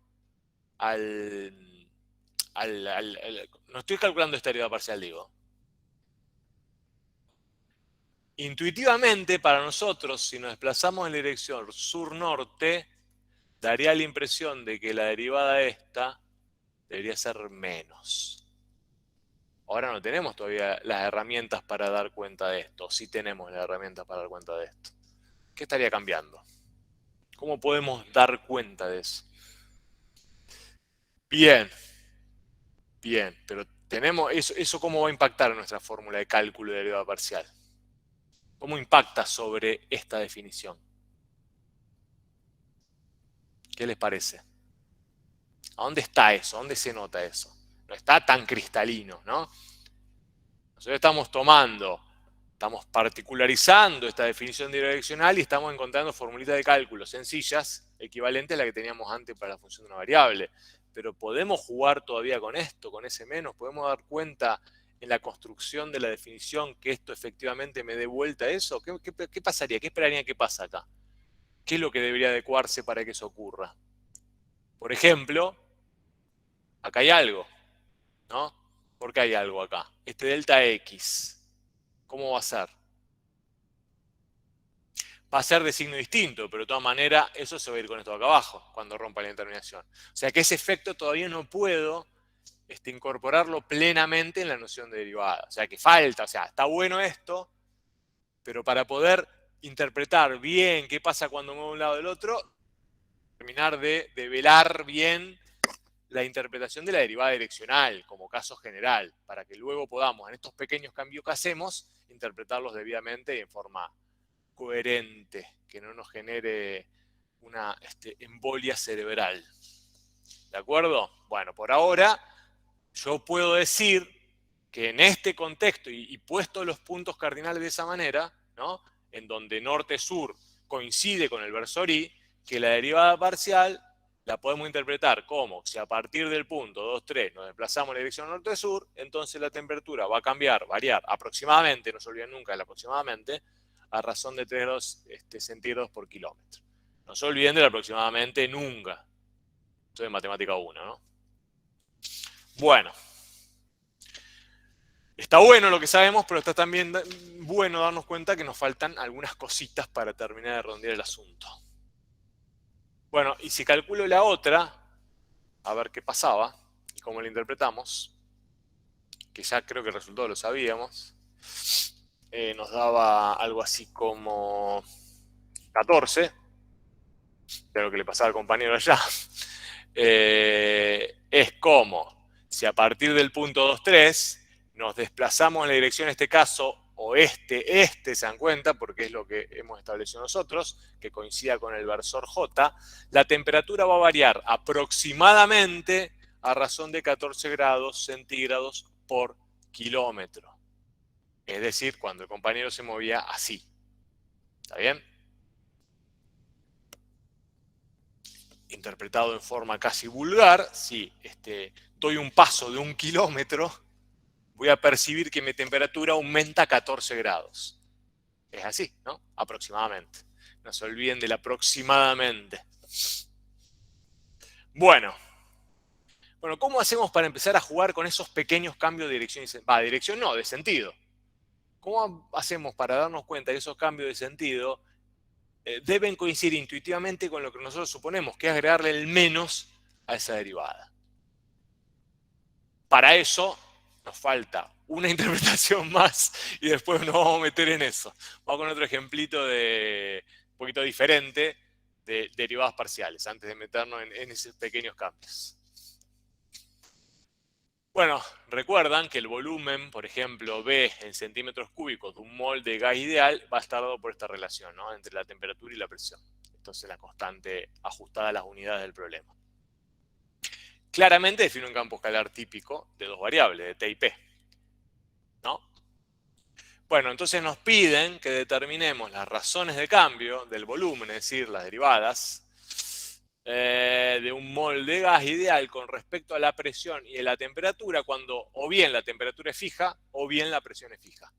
no estoy calculando esta derivada parcial, digo. Intuitivamente, para nosotros, si nos desplazamos en la dirección sur-norte, daría la impresión de que la derivada esta debería ser menos. Ahora no tenemos todavía las herramientas para dar cuenta de esto. Sí tenemos las herramientas para dar cuenta de esto. ¿Qué estaría cambiando? ¿Cómo podemos dar cuenta de eso? Bien, pero tenemos eso ¿cómo va a impactar en nuestra fórmula de cálculo de derivada parcial? ¿Cómo impacta sobre esta definición? ¿Qué les parece? ¿A dónde está eso? ¿A dónde se nota eso? No está tan cristalino, ¿no? Nosotros estamos particularizando esta definición direccional y estamos encontrando formulitas de cálculo sencillas, equivalentes a la que teníamos antes para la función de una variable. Pero podemos jugar todavía con esto, con ese menos, podemos dar cuenta en la construcción de la definición que esto efectivamente me dé vuelta a eso. ¿Qué pasaría? ¿Qué esperaría que pasa acá? ¿Qué es lo que debería adecuarse para que eso ocurra? Por ejemplo, acá hay algo, ¿no? ¿Por qué hay algo acá? Este delta X, ¿cómo va a ser? Va a ser de signo distinto, pero de todas maneras eso se va a ir con esto de acá abajo cuando rompa la determinación. O sea que ese efecto todavía no puedo incorporarlo plenamente en la noción de derivada. O sea que falta, o sea, está bueno esto, pero para poder interpretar bien qué pasa cuando muevo de un lado del otro, terminar de develar bien la interpretación de la derivada direccional como caso general, para que luego podamos, en estos pequeños cambios que hacemos, interpretarlos debidamente y en forma coherente, que no nos genere una embolia cerebral. ¿De acuerdo? Bueno, por ahora yo puedo decir que en este contexto y puesto los puntos cardinales de esa manera, ¿no? En donde norte-sur coincide con el versor Y, que la derivada parcial la podemos interpretar como si a partir del punto 2, 3 nos desplazamos en la dirección norte-sur, entonces la temperatura va a cambiar, variar aproximadamente, no se olviden nunca del aproximadamente, a razón de 3 grados centígrados por kilómetro. No se olviden del aproximadamente nunca. Esto es matemática 1, ¿no? Bueno. Está bueno lo que sabemos, pero está también bueno darnos cuenta que nos faltan algunas cositas para terminar de redondear el asunto. Bueno, y si calculo la otra, a ver qué pasaba y cómo la interpretamos, que ya creo que el resultado lo sabíamos, nos daba algo así como 14, de lo que le pasaba al compañero allá. Es como si a partir del punto 2, 3 nos desplazamos en la dirección, en este caso, oeste, se dan cuenta, porque es lo que hemos establecido nosotros, que coincida con el versor J, la temperatura va a variar aproximadamente a razón de 14 grados centígrados por kilómetro. Es decir, cuando el compañero se movía así. ¿Está bien? Interpretado en forma casi vulgar, si doy un paso de 1 kilómetro, voy a percibir que mi temperatura aumenta 14 grados. Es así, ¿no? Aproximadamente. No se olviden del aproximadamente. Bueno, ¿cómo hacemos para empezar a jugar con esos pequeños cambios de dirección? De dirección no, de sentido. ¿Cómo hacemos para darnos cuenta que esos cambios de sentido deben coincidir intuitivamente con lo que nosotros suponemos, que es agregarle el menos a esa derivada? Para eso nos falta una interpretación más y después nos vamos a meter en eso. Vamos con otro ejemplito un poquito diferente de derivadas parciales, antes de meternos en esos pequeños cambios. Bueno, recuerdan que el volumen, por ejemplo, B en centímetros cúbicos de un mol de gas ideal va a estar dado por esta relación, ¿no? Entre la temperatura y la presión. Entonces la constante ajustada a las unidades del problema. Claramente define un campo escalar típico de dos variables, de T y P, ¿no? Bueno, entonces nos piden que determinemos las razones de cambio del volumen, es decir, las derivadas, de un mol de gas ideal con respecto a la presión y a la temperatura, cuando o bien la temperatura es fija o bien la presión es fija.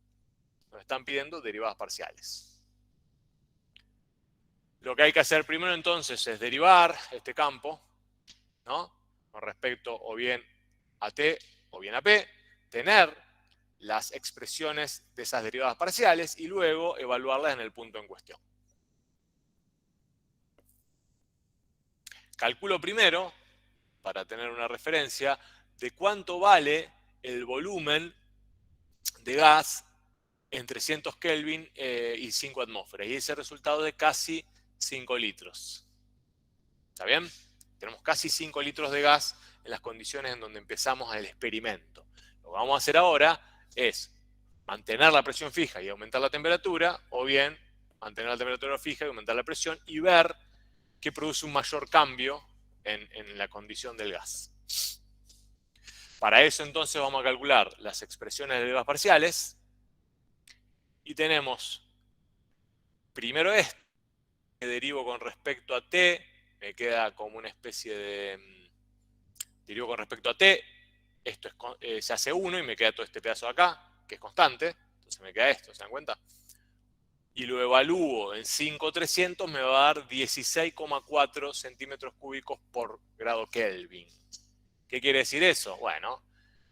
Nos están pidiendo derivadas parciales. Lo que hay que hacer primero entonces es derivar este campo, ¿no? Con respecto o bien a T o bien a P, tener las expresiones de esas derivadas parciales y luego evaluarlas en el punto en cuestión. Calculo primero, para tener una referencia, de cuánto vale el volumen de gas en 300 Kelvin y 5 atmósferas. Y ese resultado de casi 5 litros. ¿Está bien? Tenemos casi 5 litros de gas en las condiciones en donde empezamos el experimento. Lo que vamos a hacer ahora es mantener la presión fija y aumentar la temperatura, o bien mantener la temperatura fija y aumentar la presión, y ver qué produce un mayor cambio en la condición del gas. Para eso entonces vamos a calcular las expresiones de derivas parciales, y tenemos primero esto, que derivo con respecto a T, me queda como una especie de derivo con respecto a T, esto se hace 1 y me queda todo este pedazo de acá, que es constante, entonces me queda esto, ¿se dan cuenta? Y lo evalúo en 5,300, me va a dar 16,4 centímetros cúbicos por grado Kelvin. ¿Qué quiere decir eso? Bueno,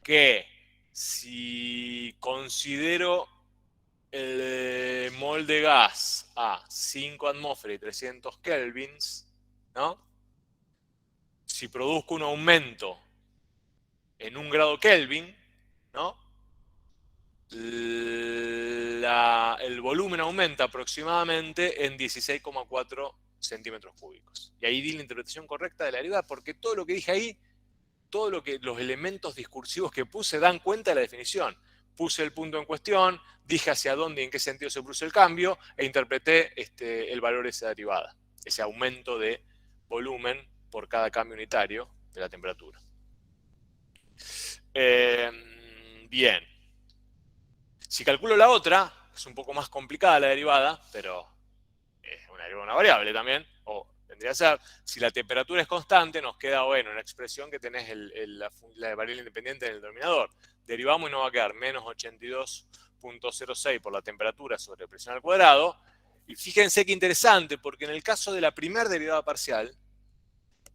que si considero el mol de gas a 5 atmósferas y 300 kelvins, ¿no? Si produzco un aumento en 1 grado Kelvin, ¿no? El volumen aumenta aproximadamente en 16,4 centímetros cúbicos. Y ahí di la interpretación correcta de la derivada, porque todo lo que dije ahí, los elementos discursivos que puse dan cuenta de la definición. Puse el punto en cuestión, dije hacia dónde y en qué sentido se produce el cambio, e interpreté el valor de esa derivada, ese aumento de volumen por cada cambio unitario de la temperatura. Bien. Si calculo la otra, es un poco más complicada la derivada, pero es una variable también, o vendría a ser, si la temperatura es constante, nos queda, bueno, una expresión que tenés la variable independiente en el denominador. Derivamos y nos va a quedar menos 82.06 por la temperatura sobre presión al cuadrado. Y fíjense qué interesante, porque en el caso de la primera derivada parcial,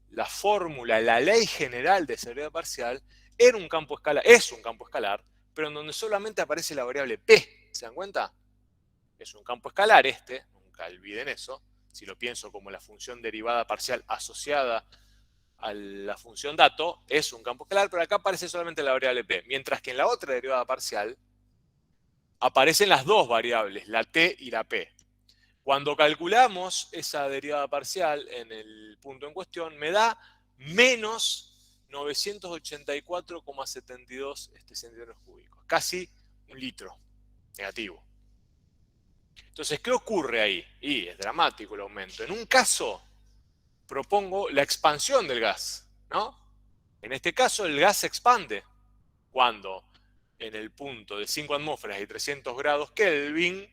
la fórmula, la ley general de esa derivada parcial, es un campo escalar, pero en donde solamente aparece la variable p. ¿Se dan cuenta? Es un campo escalar nunca olviden eso. Si lo pienso como la función derivada parcial asociada a la función dato, es un campo escalar, pero acá aparece solamente la variable p. Mientras que en la otra derivada parcial aparecen las dos variables, la t y la p. Cuando calculamos esa derivada parcial en el punto en cuestión, me da menos 984,72 centímetros cúbicos. Casi un litro negativo. Entonces, ¿qué ocurre ahí? Y es dramático el aumento. En un caso, propongo la expansión del gas, ¿no? En este caso, el gas se expande cuando en el punto de 5 atmósferas y 300 grados Kelvin,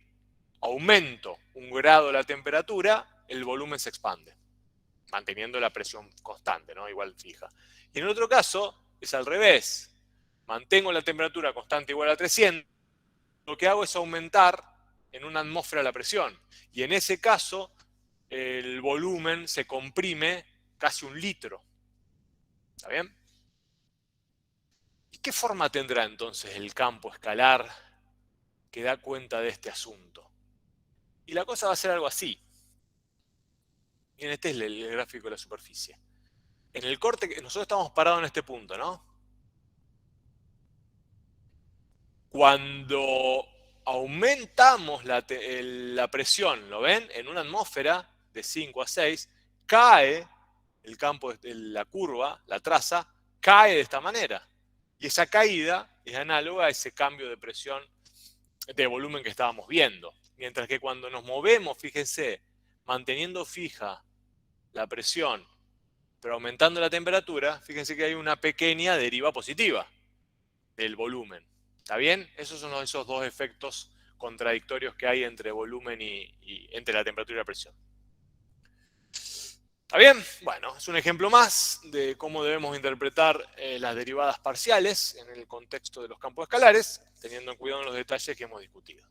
aumento 1 grado la temperatura, el volumen se expande, manteniendo la presión constante, ¿no? Igual fija. Y en el otro caso, es al revés. Mantengo la temperatura constante igual a 300, lo que hago es aumentar en una atmósfera la presión. Y en ese caso, el volumen se comprime casi 1 litro. ¿Está bien? ¿Y qué forma tendrá entonces el campo escalar que da cuenta de este asunto? Y la cosa va a ser algo así. Bien, este es el gráfico de la superficie. En el corte, nosotros estamos parados en este punto, ¿no? Cuando aumentamos la presión, ¿lo ven? En una atmósfera de 5 a 6, cae el campo, la curva, la traza, cae de esta manera. Y esa caída es análoga a ese cambio de presión, de volumen que estábamos viendo. Mientras que cuando nos movemos, fíjense, manteniendo fija la presión, pero aumentando la temperatura, fíjense que hay una pequeña deriva positiva del volumen. ¿Está bien? Esos son esos dos efectos contradictorios que hay entre volumen y entre la temperatura y la presión. ¿Está bien? Bueno, es un ejemplo más de cómo debemos interpretar las derivadas parciales en el contexto de los campos escalares, teniendo en cuidado los detalles que hemos discutido.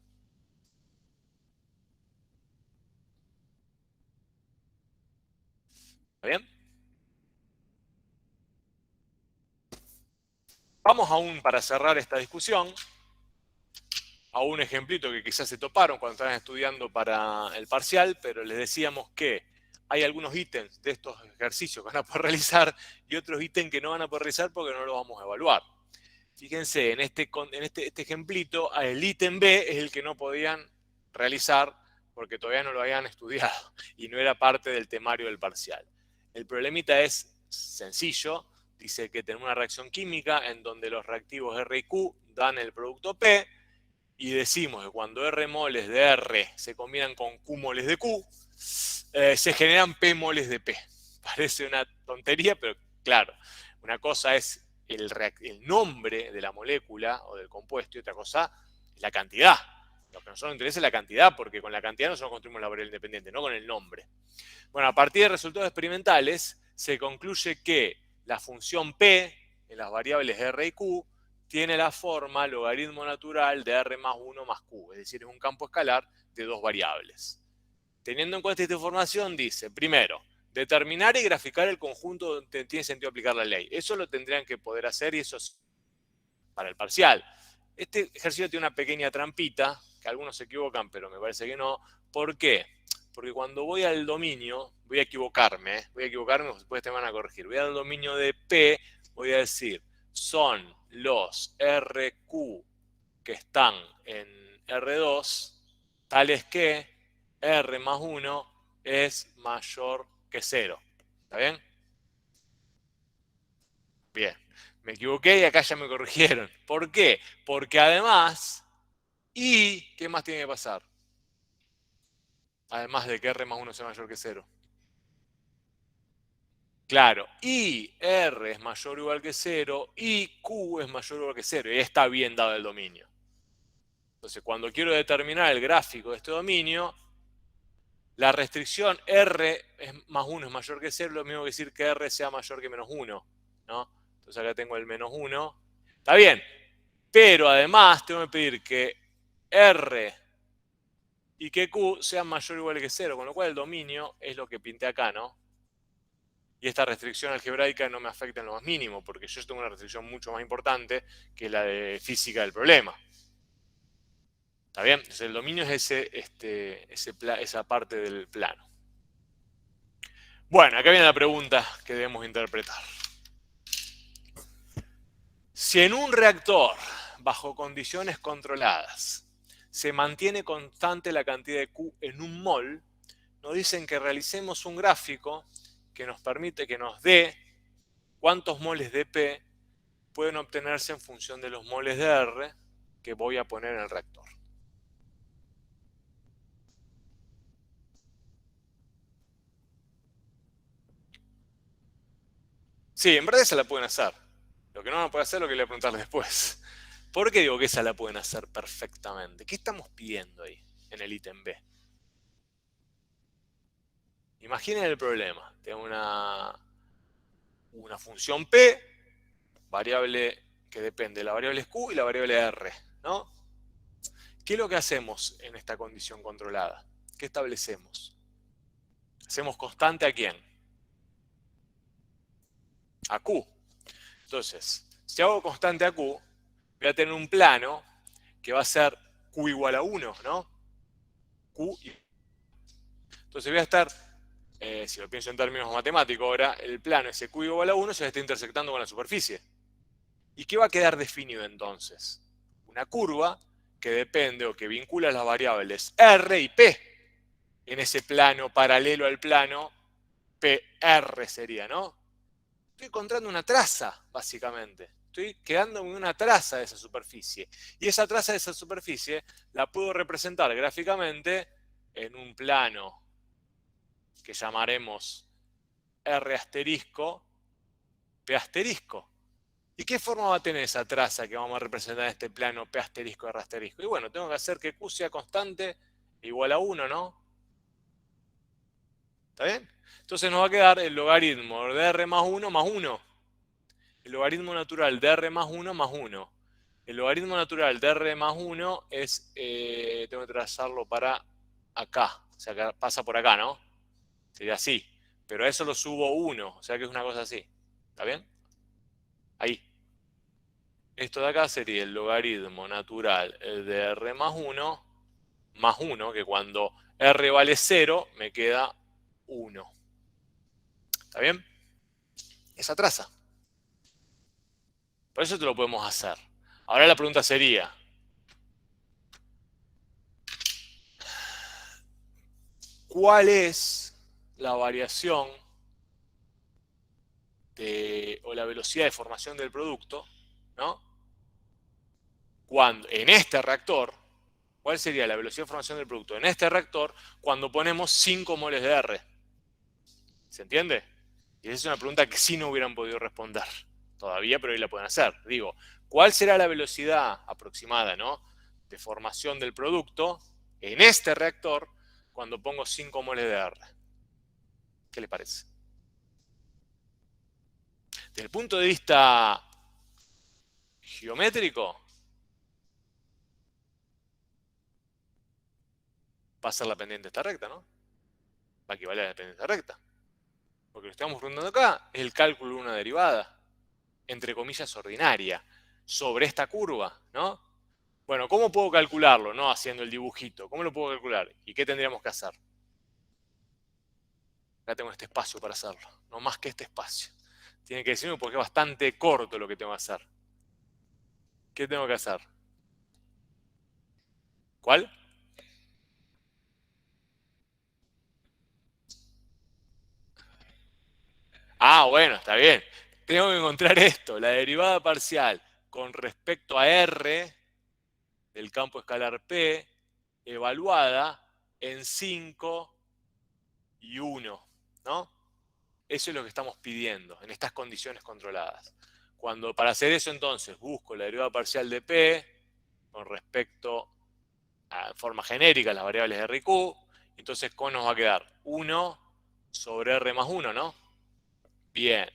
¿Está bien? Vamos aún, para cerrar esta discusión, a un ejemplito que quizás se toparon cuando estaban estudiando para el parcial, pero les decíamos que hay algunos ítems de estos ejercicios que van a poder realizar y otros ítems que no van a poder realizar porque no los vamos a evaluar. Fíjense, en este ejemplito, el ítem B es el que no podían realizar porque todavía no lo habían estudiado y no era parte del temario del parcial. El problemita es sencillo, dice que tenemos una reacción química en donde los reactivos R y Q dan el producto P, y decimos que cuando R moles de R se combinan con Q moles de Q, se generan P moles de P. Parece una tontería, pero claro, una cosa es el nombre de la molécula o del compuesto y otra cosa es la cantidad. Lo que a nosotros nos interesa es la cantidad, porque con la cantidad nosotros construimos la variable independiente, no con el nombre. Bueno, a partir de resultados experimentales se concluye que la función P en las variables R y Q tiene la forma logaritmo natural de R más 1 más Q, es decir, es un campo escalar de dos variables. Teniendo en cuenta esta información, dice, primero, determinar y graficar el conjunto donde tiene sentido aplicar la ley. Eso lo tendrían que poder hacer y eso es para el parcial. Este ejercicio tiene una pequeña trampita, que algunos se equivocan, pero me parece que no. ¿Por qué? Porque cuando voy al dominio, voy a equivocarme, después te van a corregir. Voy al dominio de P, voy a decir, son los RQ que están en R2, tales que R más 1 es mayor que 0. ¿Está bien? Bien. Me equivoqué y acá ya me corrigieron. ¿Por qué? Porque además, ¿qué más tiene que pasar? Además de que R más 1 sea mayor que 0. Claro, y R es mayor o igual que 0 y Q es mayor o igual que 0. Y está bien dado el dominio. Entonces, cuando quiero determinar el gráfico de este dominio, La restricción R más 1 es mayor que 0, lo mismo que decir que R sea mayor que menos 1, ¿no? Entonces acá tengo el menos 1. Está bien, pero además tengo que pedir que R y que Q sean mayor o igual que 0, con lo cual el dominio es lo que pinté acá, ¿no? Y esta restricción algebraica no me afecta en lo más mínimo, porque yo tengo una restricción mucho más importante que la de física del problema. ¿Está bien? Entonces el dominio es esa parte del plano. Bueno, acá viene la pregunta que debemos interpretar. Si en un reactor, bajo condiciones controladas, se mantiene constante la cantidad de Q en un mol, nos dicen que realicemos un gráfico que nos permite, que nos dé cuántos moles de P pueden obtenerse en función de los moles de R que voy a poner en el reactor. Sí, en verdad esa la pueden hacer. Lo que no van a poder hacer es lo que le voy a preguntar después. ¿Por qué digo que esa la pueden hacer perfectamente? ¿Qué estamos pidiendo ahí en el ítem B? Imaginen el problema. Tengo una función P, variable que depende de la variable Q y la variable R, ¿no? ¿Qué es lo que hacemos en esta condición controlada? ¿Qué establecemos? ¿Hacemos constante a quién? A Q. Entonces, si hago constante a Q, voy a tener un plano que va a ser Q igual a 1, ¿no? Q y... Entonces voy a estar, si lo pienso en términos matemáticos ahora, el plano ese Q igual a 1 se está intersectando con la superficie. ¿Y qué va a quedar definido entonces? Una curva que depende o que vincula las variables R y P en ese plano paralelo al plano PR sería, ¿no? Estoy encontrando una traza, básicamente. Estoy quedándome en una traza de esa superficie. Y esa traza de esa superficie la puedo representar gráficamente en un plano que llamaremos R asterisco, P asterisco. ¿Y qué forma va a tener esa traza que vamos a representar en este plano P asterisco, R asterisco? Y bueno, tengo que hacer que Q sea constante igual a 1, ¿no? ¿Está bien? Entonces nos va a quedar el logaritmo de R más 1 más 1. El logaritmo natural de R más 1 más 1. El logaritmo natural de R más 1 es, tengo que trazarlo para acá. O sea, que pasa por acá, ¿no? Sería así. Pero a eso lo subo 1. O sea que es una cosa así. ¿Está bien? Ahí. Esto de acá sería el logaritmo natural de R más 1, que cuando R vale 0, me queda 1. ¿Está bien? Esa traza. Por eso te lo podemos hacer. Ahora la pregunta sería, ¿cuál es la variación o la velocidad de formación del producto, ¿no? Cuando en este reactor, ¿cuál sería la velocidad de formación del producto en este reactor cuando ponemos 5 moles de R? ¿Se entiende? Y esa es una pregunta que sí no hubieran podido responder todavía, pero hoy la pueden hacer. Digo, ¿cuál será la velocidad aproximada, ¿no?, de formación del producto en este reactor cuando pongo 5 moles de R? ¿Qué le parece? Desde el punto de vista geométrico, va a ser la pendiente de esta recta, ¿no? Va a equivaler a la pendiente de esta recta. Porque lo que estamos preguntando acá es el cálculo de una derivada, entre comillas, ordinaria, sobre esta curva, ¿no? Bueno, ¿cómo puedo calcularlo? No haciendo el dibujito. ¿Cómo lo puedo calcular? ¿Y qué tendríamos que hacer? Acá tengo este espacio para hacerlo. No más que este espacio. Tiene que decirme porque es bastante corto lo que tengo que hacer. ¿Qué tengo que hacer? ¿Cuál? Ah, bueno, está bien. Tengo que encontrar esto, la derivada parcial con respecto a R del campo escalar P, evaluada en 5 y 1, ¿no? Eso es lo que estamos pidiendo en estas condiciones controladas. Para hacer eso, entonces, busco la derivada parcial de P con respecto a forma genérica las variables R y Q, Entonces, ¿cómo nos va a quedar? 1 sobre R más 1, ¿no? Bien.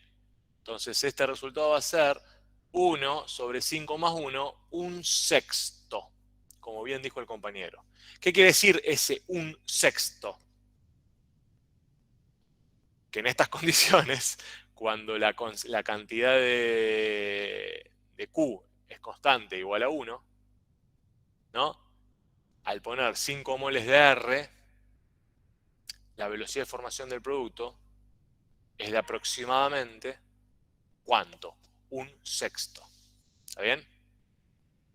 Entonces, este resultado va a ser 1 sobre 5 más 1, un sexto, como bien dijo el compañero. ¿Qué quiere decir ese un sexto? Que en estas condiciones, cuando la cantidad de Q es constante igual a 1, ¿no? Al poner 5 moles de R, la velocidad de formación del producto es de aproximadamente, ¿cuánto? Un sexto. ¿Está bien?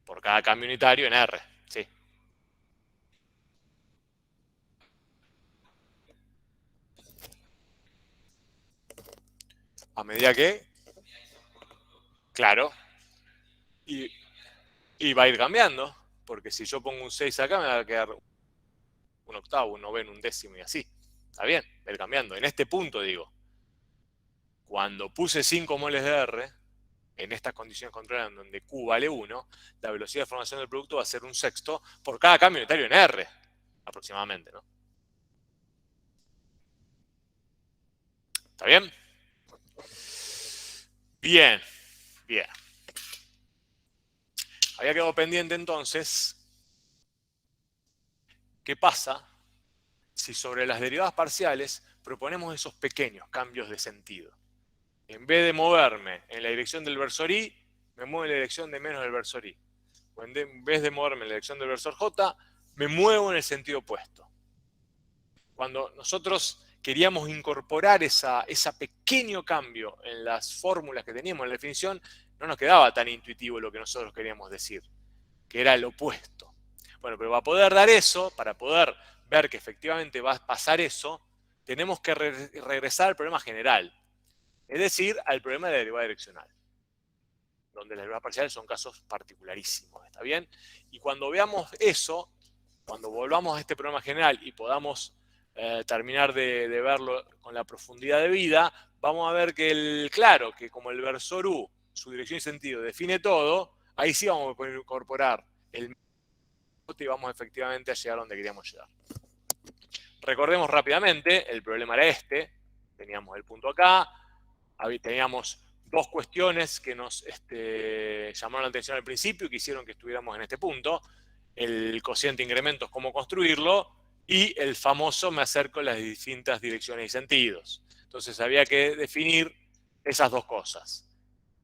Por cada cambio unitario en R, ¿sí? A medida que, claro, y va a ir cambiando, porque si yo pongo un 6 acá me va a quedar un octavo, un noveno, un décimo y así. ¿Está bien? Va a ir cambiando. En este punto digo, cuando puse 5 moles de R, en estas condiciones controladas donde Q vale 1, la velocidad de formación del producto va a ser un sexto por cada cambio unitario en R, aproximadamente, ¿no? ¿Está bien? Bien, bien. Había quedado pendiente entonces, ¿qué pasa si sobre las derivadas parciales proponemos esos pequeños cambios de sentido? En vez de moverme en la dirección del versor I, me muevo en la dirección de menos del versor I. O en vez de moverme en la dirección del versor J, me muevo en el sentido opuesto. Cuando nosotros queríamos incorporar ese pequeño cambio en las fórmulas que teníamos en la definición, no nos quedaba tan intuitivo lo que nosotros queríamos decir, que era el opuesto. Bueno, pero para poder dar eso, para poder ver que efectivamente va a pasar eso, tenemos que regresar al problema general, es decir, al problema de la derivada direccional, donde las derivadas parciales son casos particularísimos, ¿está bien? Y cuando veamos eso, cuando volvamos a este problema general y podamos terminar de verlo con la profundidad de vida, vamos a ver que claro, que como el versor U, su dirección y sentido define todo, ahí sí vamos a poder incorporar el y vamos efectivamente a llegar donde queríamos llegar. Recordemos rápidamente, el problema era este, teníamos el punto acá, teníamos dos cuestiones que nos llamaron la atención al principio, que hicieron que estuviéramos en este punto, el cociente de incrementos, cómo construirlo, y el famoso me acerco a las distintas direcciones y sentidos. Entonces había que definir esas dos cosas.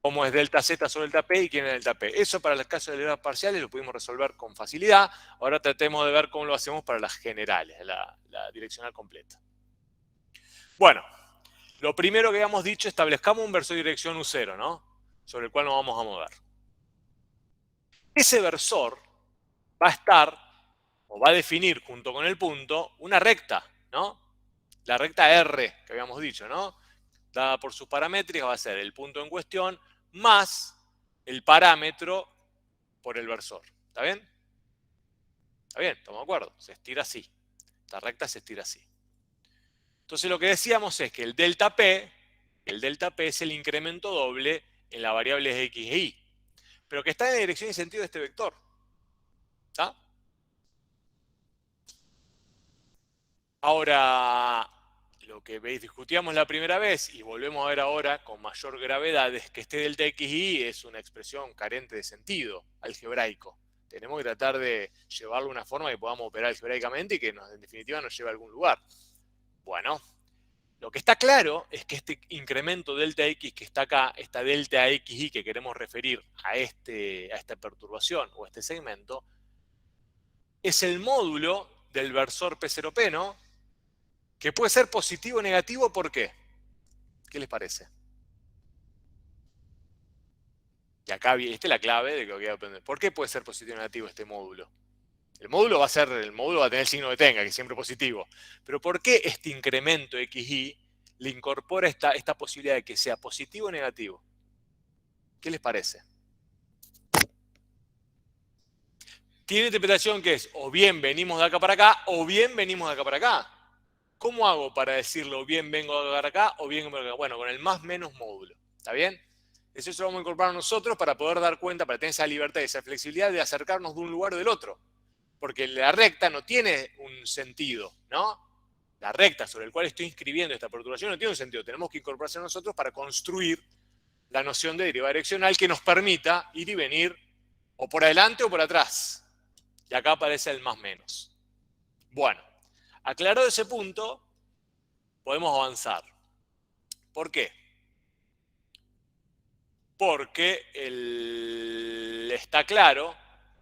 Cómo es delta Z sobre delta P y quién es delta P. Eso para los casos de derivadas parciales lo pudimos resolver con facilidad. Ahora tratemos de ver cómo lo hacemos para las generales, la direccional completa. Bueno, lo primero que habíamos dicho, establezcamos un versor de dirección U0, ¿no? Sobre el cual nos vamos a mover. Ese versor va a estar, o va a definir junto con el punto, una recta, ¿no? La recta R, que habíamos dicho, ¿no? Dada por sus paramétricas, va a ser el punto en cuestión más el parámetro por el versor. ¿Está bien? ¿Está bien? ¿Estamos de acuerdo? Se estira así. Esta recta se estira así. Entonces lo que decíamos es que el delta P es el incremento doble en la variable x e y, pero que está en la dirección y sentido de este vector. ¿Está? Ahora, lo que discutíamos la primera vez y volvemos a ver ahora con mayor gravedad es que este delta x y es una expresión carente de sentido algebraico. Tenemos que tratar de llevarlo de una forma que podamos operar algebraicamente y que en definitiva nos lleve a algún lugar. Bueno, lo que está claro es que este incremento delta x que está acá, esta delta xy que queremos referir a esta perturbación o a este segmento, es el módulo del versor P0P, ¿no? Que puede ser positivo o negativo, ¿por qué? ¿Qué les parece? Y acá esta es la clave de que voy a aprender. ¿Por qué puede ser positivo o negativo este módulo? El módulo va a tener el signo que tenga, que es siempre positivo. Pero ¿por qué este incremento xy le incorpora esta posibilidad de que sea positivo o negativo? ¿Qué les parece? Tiene interpretación que es o bien venimos de acá para acá o bien venimos de acá para acá. ¿Cómo hago para decirlo bien vengo de acá o bien vengo de acá? Bueno, con el más menos módulo. ¿Está bien? Eso lo vamos a incorporar nosotros para poder dar cuenta, para tener esa libertad y esa flexibilidad de acercarnos de un lugar o del otro. Porque la recta no tiene un sentido, ¿no? La recta sobre la cual estoy inscribiendo esta perturbación no tiene un sentido. Tenemos que incorporarse nosotros para construir la noción de derivada direccional que nos permita ir y venir o por adelante o por atrás. Y acá aparece el más menos. Bueno, aclarado ese punto, podemos avanzar. ¿Por qué? Porque está claro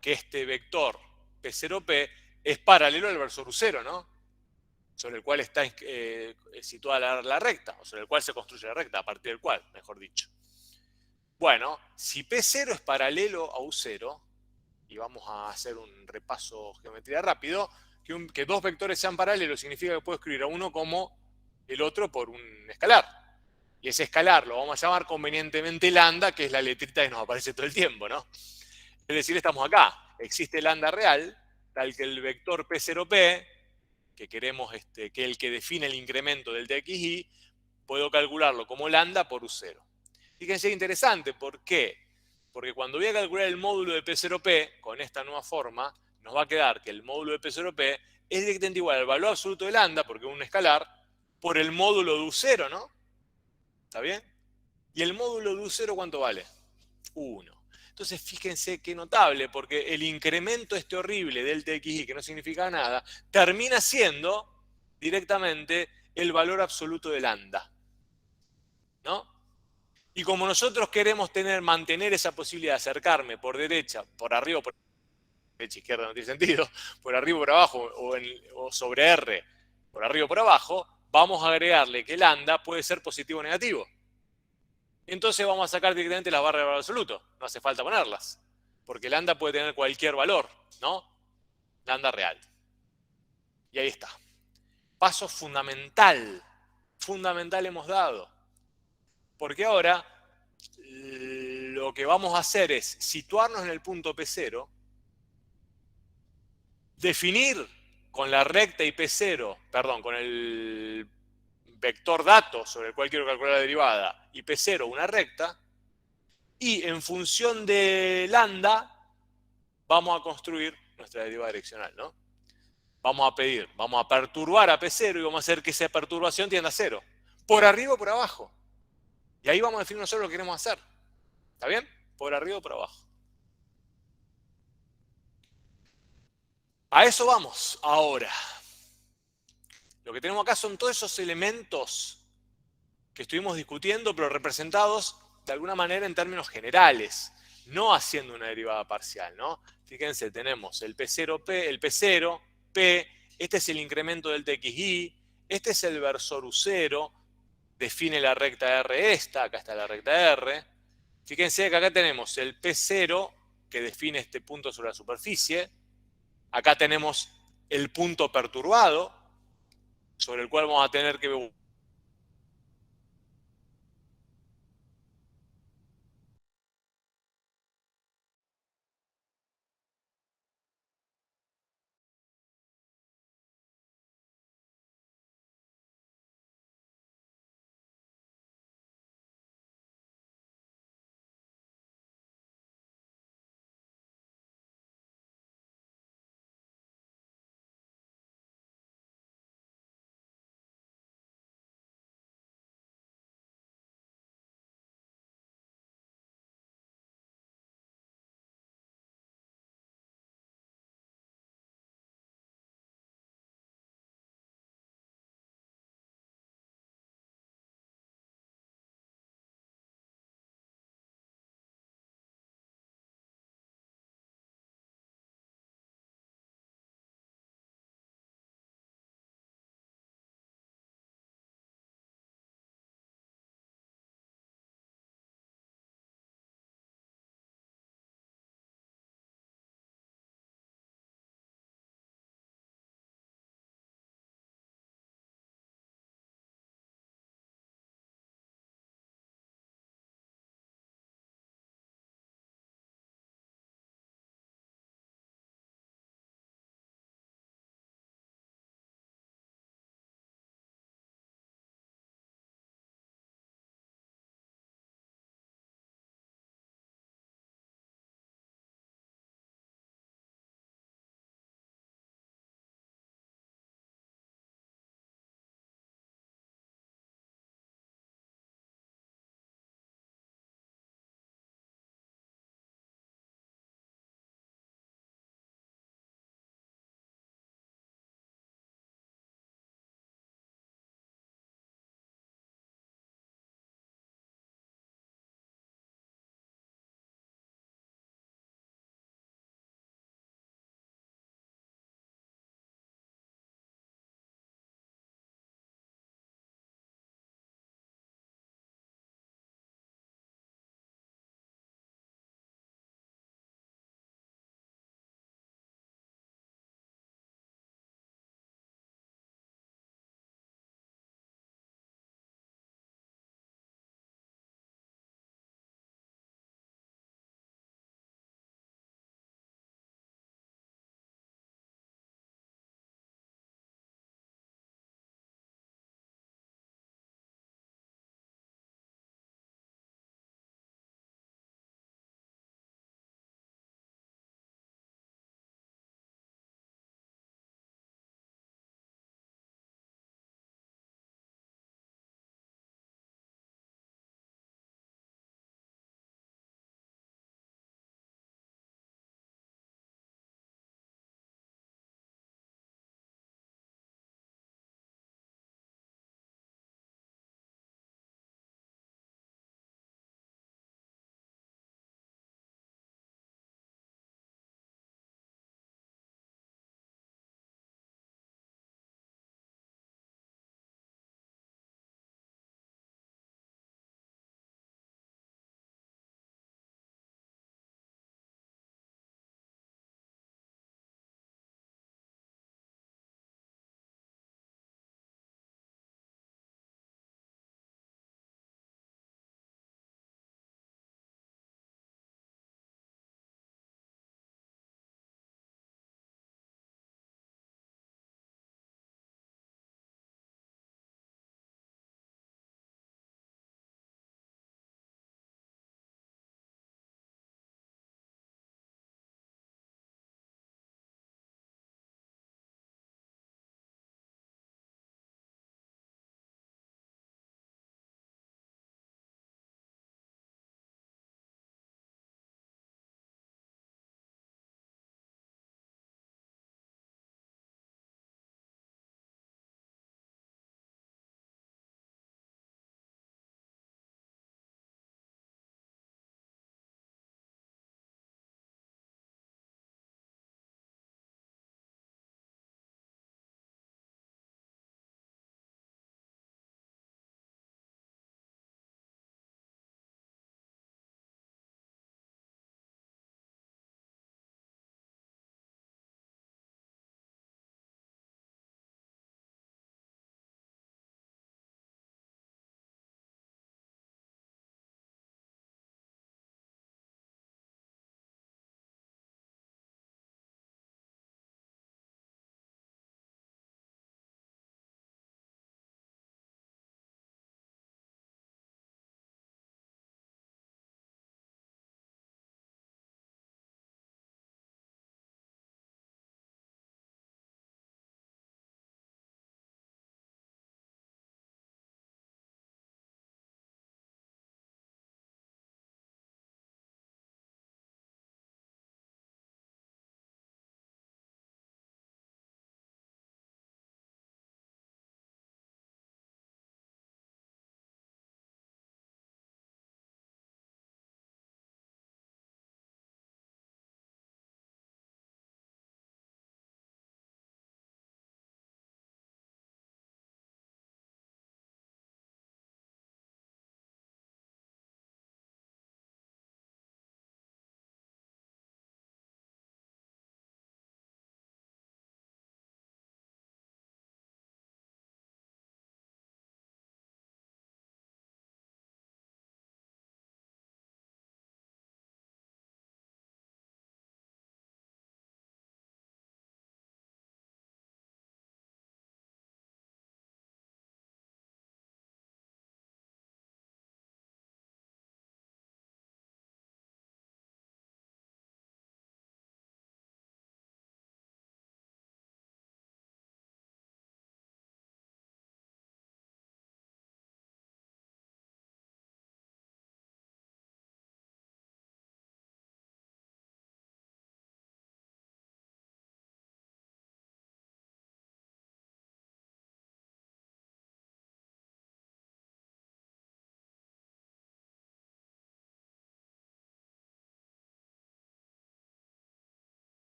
que este vector P0P es paralelo al versor U0, ¿no? Sobre el cual está situada la recta, o sobre el cual se construye la recta, a partir del cual, mejor dicho. Bueno, si P0 es paralelo a U0, y vamos a hacer un repaso de geometría rápido, que dos vectores sean paralelos significa que puedo escribir a uno como el otro por un escalar. Y ese escalar lo vamos a llamar convenientemente lambda, que es la letrita que nos aparece todo el tiempo, ¿no? Es decir, estamos acá. Existe lambda real, tal que el vector P0P, que queremos que es el que define el incremento del TXI, puedo calcularlo como lambda por U0. Fíjense interesante, ¿por qué? Porque cuando voy a calcular el módulo de P0P, con esta nueva forma, nos va a quedar que el módulo de P0P es directamente igual al valor absoluto de lambda, porque es un escalar, por el módulo de U0, ¿no? ¿Está bien? ¿Y el módulo de U0 cuánto vale? 1. Entonces fíjense qué notable, porque el incremento este horrible del TXI, que no significa nada, termina siendo directamente el valor absoluto de lambda, ¿no? Y como nosotros queremos mantener esa posibilidad de acercarme por derecha, por arriba, por derecha, izquierda no tiene sentido, por arriba, por abajo, o sobre R, por arriba, por abajo, vamos a agregarle que lambda puede ser positivo o negativo. Entonces vamos a sacar directamente las barras de valor absoluto. No hace falta ponerlas. Porque lambda puede tener cualquier valor, ¿no? Lambda real. Y ahí está. Paso fundamental. Fundamental hemos dado. Porque ahora lo que vamos a hacer es situarnos en el punto P0, definir con la recta y P0, perdón, con el vector dato sobre el cual quiero calcular la derivada y P0 una recta, y en función de lambda vamos a construir nuestra derivada direccional, ¿no? Vamos a perturbar a P0 y vamos a hacer que esa perturbación tienda a 0. Por arriba o por abajo. Y ahí vamos a definir nosotros lo que queremos hacer. ¿Está bien? Por arriba o por abajo. A eso vamos ahora. Lo que tenemos acá son todos esos elementos que estuvimos discutiendo, pero representados de alguna manera en términos generales, no haciendo una derivada parcial, ¿no? Fíjense, tenemos el P0P, el P0, P, este es el incremento del TXI, este es el versor U0, define la recta R esta, acá está la recta R. Fíjense que acá tenemos el P0, que define este punto sobre la superficie. Acá tenemos el punto perturbado, sobre el cual vamos a tener que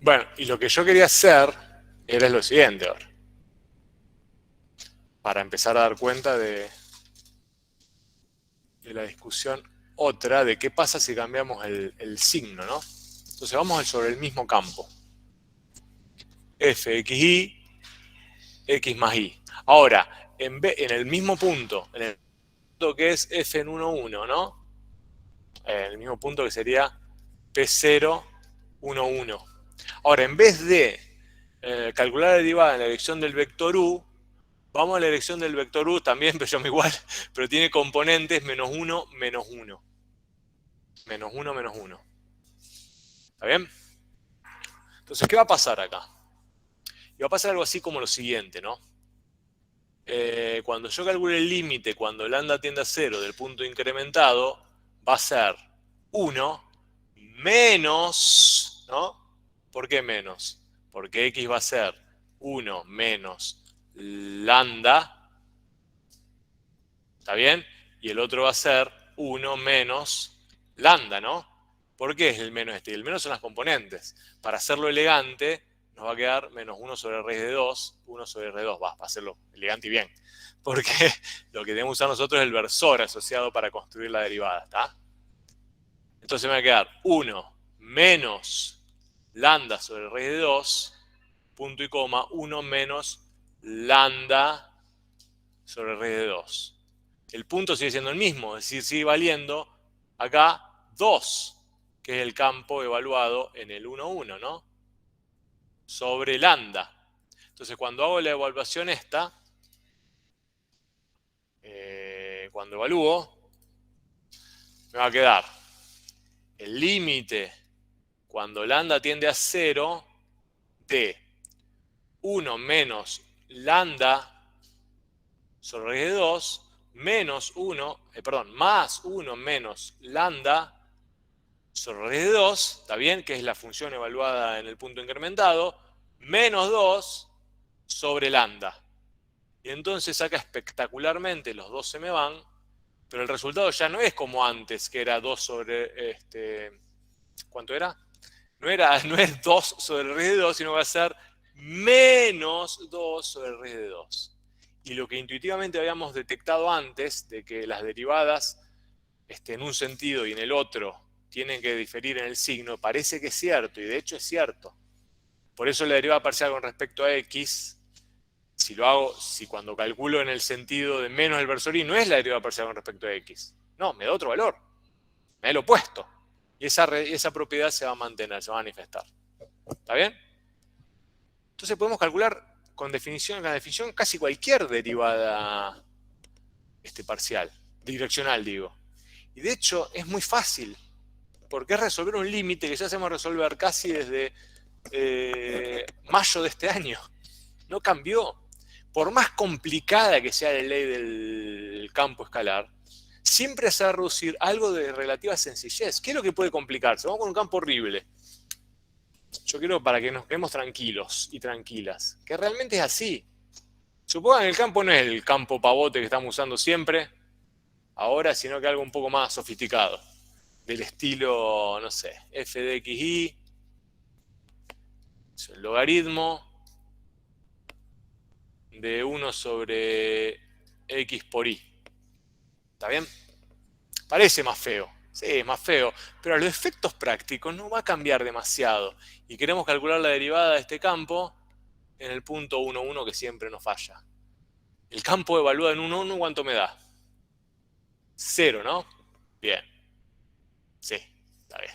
Bueno, y lo que yo quería hacer era lo siguiente ahora. Para empezar a dar cuenta de la discusión otra de qué pasa si cambiamos el signo, ¿no? Entonces vamos sobre el mismo campo. F, X, Y, X más Y. Ahora, en el mismo punto, en el punto que es F en 1, 1, ¿no? El mismo punto que sería P0, 1, 1. Ahora, en vez de calcular la derivada en la dirección del vector U, vamos a la dirección del vector U también, pero llama igual, pero tiene componentes menos 1, menos 1. Menos 1, menos 1. ¿Está bien? Entonces, ¿qué va a pasar acá? Y va a pasar algo así como lo siguiente, ¿no? Cuando yo calcule el límite, cuando lambda tiende a 0 del punto incrementado, va a ser 1 menos, ¿no? ¿Por qué menos? Porque x va a ser 1 menos lambda, ¿está bien? Y el otro va a ser 1 menos lambda, ¿no? ¿Por qué es el menos este? El menos son las componentes. Para hacerlo elegante, nos va a quedar menos 1 sobre raíz de 2, 1 sobre raíz de 2, va a hacerlo elegante y bien. Porque lo que tenemos que usar nosotros es el versor asociado para construir la derivada, ¿está? Entonces me va a quedar 1 menos lambda sobre raíz de 2, punto y coma, 1 menos lambda sobre raíz de 2. El punto sigue siendo el mismo, es decir, sigue valiendo acá 2, que es el campo evaluado en el 1, 1, ¿no? Sobre lambda. Entonces, cuando hago la evaluación esta, cuando evalúo, me va a quedar el límite cuando lambda tiende a 0 de 1 menos lambda sobre raíz de 2 menos 1, más 1 menos lambda sobre raíz de 2, ¿está bien? Que es la función evaluada en el punto incrementado, menos 2 sobre lambda. Y entonces acá espectacularmente los dos se me van, pero el resultado ya no es como antes, que era 2 sobre, ¿cuánto era? No es 2 sobre raíz de 2, sino va a ser menos 2 sobre raíz de 2. Y lo que intuitivamente habíamos detectado antes, de que las derivadas en un sentido y en el otro tienen que diferir en el signo, parece que es cierto, y de hecho es cierto. Por eso la derivada parcial con respecto a x, si cuando calculo en el sentido de menos el versor y, no es la derivada parcial con respecto a x. No, me da otro valor. Me da el opuesto. Y esa propiedad se va a mantener, se va a manifestar. ¿Está bien? Entonces podemos calcular con la definición casi cualquier derivada parcial, direccional digo. Y de hecho es muy fácil, porque es resolver un límite que ya hacemos resolver casi desde mayo de este año. No cambió. Por más complicada que sea la ley del campo escalar, siempre se va a reducir algo de relativa sencillez. ¿Qué es lo que puede complicarse? Vamos con un campo horrible. Yo quiero para que nos quedemos tranquilos y tranquilas, que realmente es así. Supongan que el campo no es el campo pavote que estamos usando siempre, ahora, sino que algo un poco más sofisticado. Del estilo, no sé, f de xy, es el logaritmo de 1 sobre x por y. ¿Está bien? Parece más feo. Sí, es más feo. Pero a los efectos prácticos no va a cambiar demasiado. Y queremos calcular la derivada de este campo en el punto 1, 1 que siempre nos falla. El campo evaluado en 1, 1, ¿cuánto me da? 0, ¿no? Bien. Sí, está bien.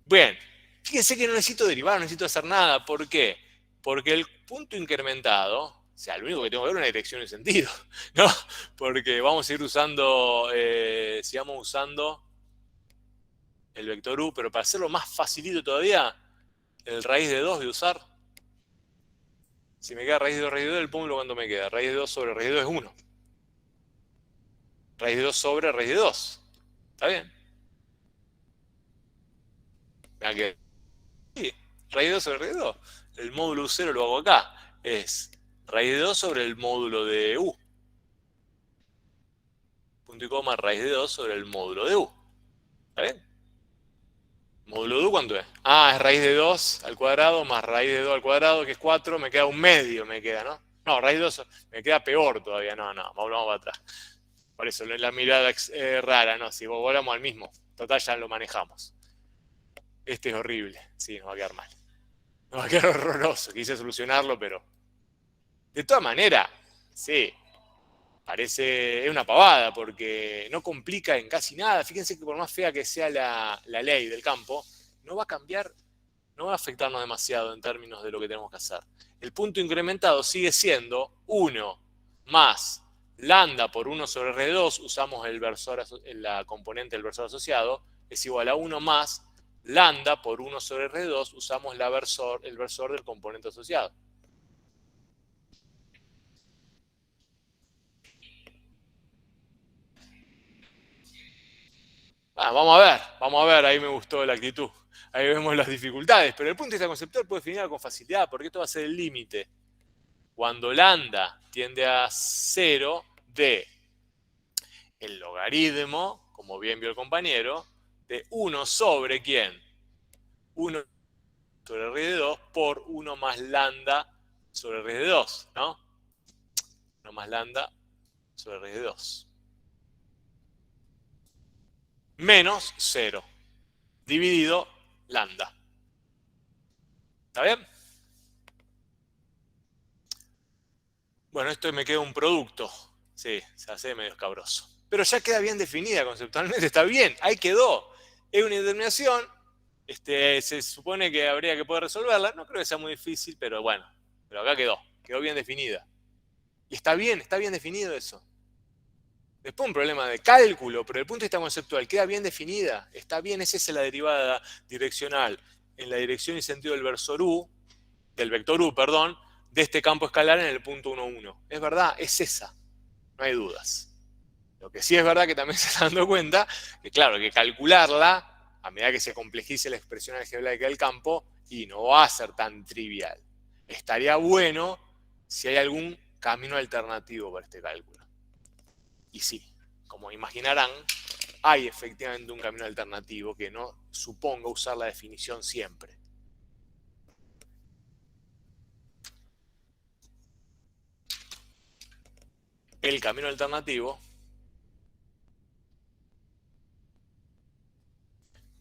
Bien. Fíjense que no necesito derivar, no necesito hacer nada. ¿Por qué? Porque el punto incrementado, o sea, lo único que tengo que ver es una dirección y sentido, ¿no? Porque vamos a ir usando, sigamos usando el vector U, pero para hacerlo más facilito todavía, el raíz de 2 voy a usar. Si me queda raíz de 2, el pómulo, ¿cuánto me queda? Raíz de 2 sobre raíz de 2 es 1. Raíz de 2 sobre raíz de 2. ¿Está bien? Me va a quedar. Sí, raíz de 2 sobre raíz de 2. El módulo U0 lo hago acá. Es raíz de 2 sobre el módulo de U. Punto y coma, raíz de 2 sobre el módulo de U. ¿Está bien? Módulo de u, ¿cuánto es? Ah, es raíz de 2 al cuadrado más raíz de 2 al cuadrado, que es 4, me queda un medio, me queda, ¿no? No, raíz de 2 me queda peor todavía, no, volvamos para atrás. Por eso la mirada rara, ¿no? Si volvamos al mismo, total ya lo manejamos. Este es horrible, sí, nos va a quedar mal. Nos va a quedar horroroso, quise solucionarlo, pero... De todas maneras, sí, parece, es una pavada, porque no complica en casi nada. Fíjense que por más fea que sea la ley del campo, no va a cambiar, no va a afectarnos demasiado en términos de lo que tenemos que hacer. El punto incrementado sigue siendo 1 más lambda por 1 sobre R2, usamos la componente del versor asociado, es igual a 1 más lambda por 1 sobre R2, usamos el versor del componente asociado. Vamos a ver, ahí me gustó la actitud. Ahí vemos las dificultades, pero el punto de vista conceptual puede definirlo con facilidad, porque esto va a ser el límite. Cuando lambda tiende a 0 de el logaritmo, como bien vio el compañero, de 1 sobre ¿quién? 1 sobre raíz de 2 por 1 más lambda sobre raíz de 2, ¿no? 1 más lambda sobre raíz de 2. Menos 0, dividido lambda. ¿Está bien? Bueno, esto me queda un producto. Sí, se hace medio escabroso. Pero ya queda bien definida conceptualmente, está bien, ahí quedó. Es una determinación, se supone que habría que poder resolverla. No creo que sea muy difícil, pero bueno, pero acá quedó bien definida. Y está bien definido eso. Después un problema de cálculo, pero desde el punto de vista conceptual queda bien definida. Está bien, esa es la derivada direccional en la dirección y sentido del vector u, perdón, de este campo escalar en el punto 1, 1. Es verdad, es esa. No hay dudas. Lo que sí es verdad que también se está dando cuenta que, claro, hay que calcularla a medida que se complejice la expresión algebraica del campo y no va a ser tan trivial. Estaría bueno si hay algún camino alternativo para este cálculo. Y sí, como imaginarán, hay efectivamente un camino alternativo que no suponga usar la definición siempre. El camino alternativo,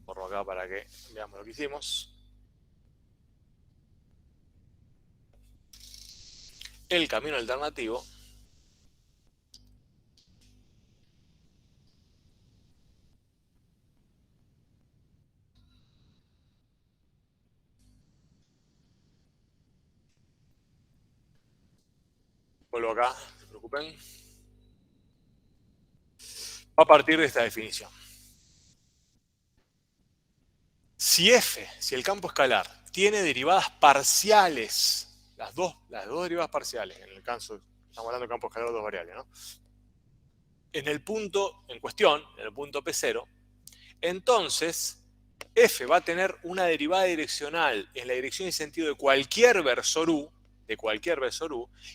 borro acá para que veamos lo que hicimos. El camino alternativo vuelvo acá, no se preocupen, va a partir de esta definición. Si f, si el campo escalar tiene derivadas parciales, las dos derivadas parciales, en el caso, estamos hablando de campo escalar de dos variables, ¿no? En el punto en cuestión, en el punto P0, entonces f va a tener una derivada direccional en la dirección y sentido de cualquier versor u,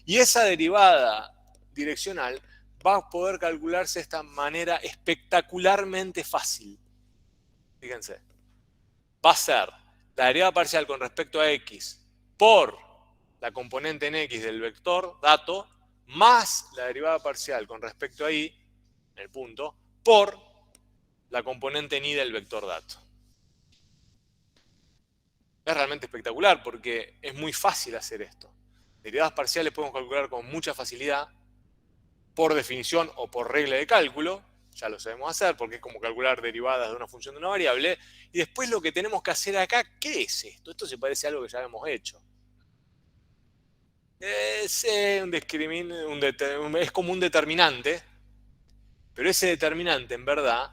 y esa derivada direccional va a poder calcularse de esta manera espectacularmente fácil. Fíjense. Va a ser la derivada parcial con respecto a x por la componente en x del vector dato más la derivada parcial con respecto a y, en el punto, por la componente en y del vector dato. Es realmente espectacular porque es muy fácil hacer esto. Derivadas parciales podemos calcular con mucha facilidad, por definición o por regla de cálculo, ya lo sabemos hacer porque es como calcular derivadas de una función de una variable. Y después lo que tenemos que hacer acá, ¿qué es esto? Esto se parece a algo que ya hemos hecho. Es como un determinante, pero ese determinante en verdad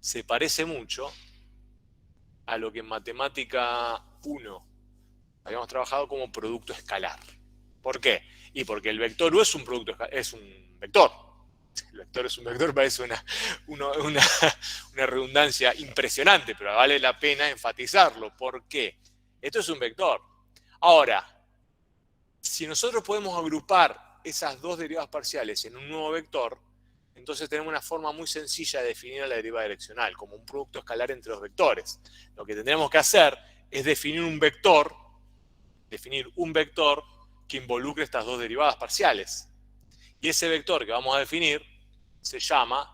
se parece mucho a lo que en matemática 1 habíamos trabajado como producto escalar. ¿Por qué? Y porque el vector u es un vector. El vector es un vector, parece una redundancia impresionante, pero vale la pena enfatizarlo. ¿Por qué? Esto es un vector. Ahora, si nosotros podemos agrupar esas dos derivadas parciales en un nuevo vector, entonces tenemos una forma muy sencilla de definir la derivada direccional, como un producto escalar entre dos vectores. Lo que tendremos que hacer es definir un vector que involucre estas dos derivadas parciales. Y ese vector que vamos a definir se llama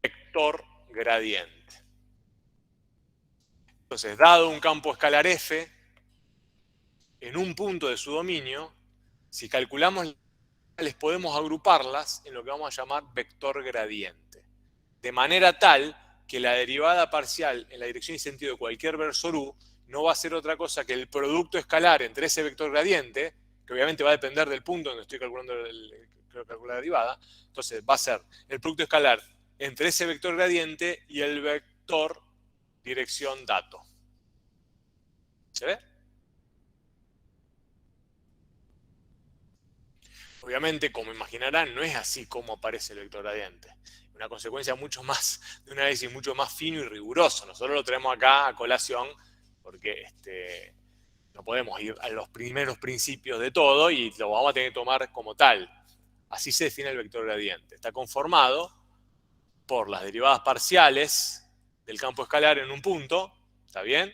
vector gradiente. Entonces, dado un campo escalar f, en un punto de su dominio, si calculamos, les podemos agruparlas en lo que vamos a llamar vector gradiente. De manera tal que la derivada parcial en la dirección y sentido de cualquier versor u no va a ser otra cosa que el producto escalar entre ese vector gradiente, que obviamente va a depender del punto donde estoy calculando la derivada. Entonces va a ser el producto escalar entre ese vector gradiente y el vector dirección dato. ¿Se ve? Obviamente, como imaginarán, no es así como aparece el vector gradiente. Una consecuencia mucho más de un análisis mucho más fino y riguroso. Nosotros lo tenemos acá a colación porque no podemos ir a los primeros principios de todo y lo vamos a tener que tomar como tal. Así se define el vector gradiente. Está conformado por las derivadas parciales del campo escalar en un punto. ¿Está bien?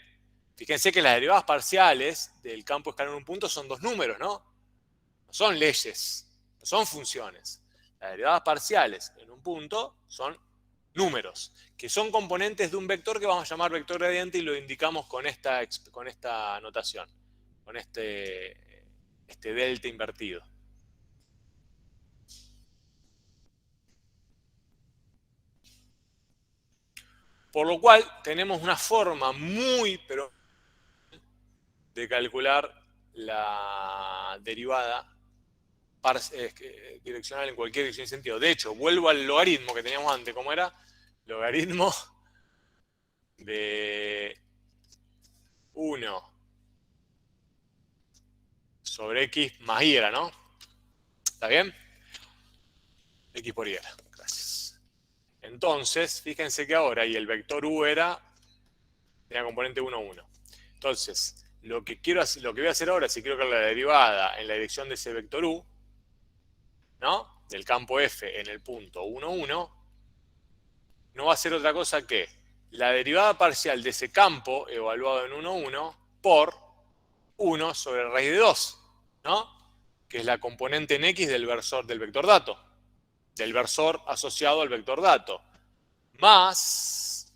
Fíjense que las derivadas parciales del campo escalar en un punto son dos números, ¿no? No son leyes, no son funciones. Las derivadas parciales en un punto son números, que son componentes de un vector que vamos a llamar vector gradiente y lo indicamos con esta notación, con este delta invertido. Por lo cual tenemos una forma pero de calcular la derivada direccional en cualquier dirección y sentido. De hecho, vuelvo al logaritmo que teníamos antes. ¿Cómo era? Logaritmo de 1 sobre x más y era, ¿no? ¿Está bien? X por y era. Gracias. Entonces, fíjense que ahora, y el vector u tenía componente 1, 1. Entonces, lo que voy a hacer ahora, si quiero calcular la derivada en la dirección de ese vector u, ¿no? Del campo f en el punto 1, 1, no va a ser otra cosa que la derivada parcial de ese campo evaluado en 1, 1 por 1 sobre raíz de 2, ¿no? Que es la componente en x del versor del vector dato, del versor asociado al vector dato, más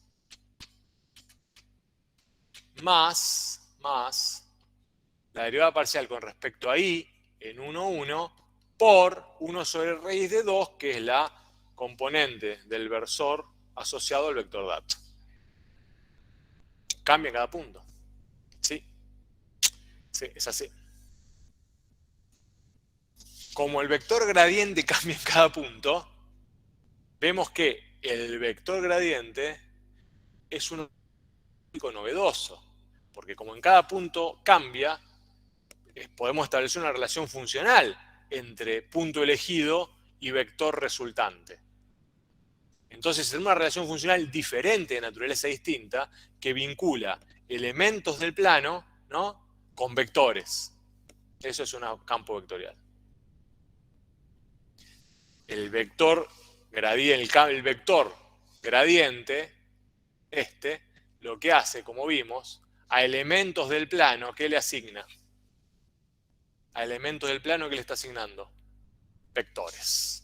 la derivada parcial con respecto a y en 1, 1 por 1 sobre raíz de 2, que es la componente del versor asociado al vector dato. Cambia en cada punto. ¿Sí? Sí, es así. Como el vector gradiente cambia en cada punto, vemos que el vector gradiente es un único novedoso, porque como en cada punto cambia, podemos establecer una relación funcional entre punto elegido y vector resultante. Entonces, es una relación funcional diferente, de naturaleza distinta, que vincula elementos del plano, ¿no?, con vectores. Eso es un campo vectorial. El vector gradiente, lo que hace, como vimos, a elementos del plano, ¿qué le asigna? A elementos del plano, ¿qué le está asignando? Vectores.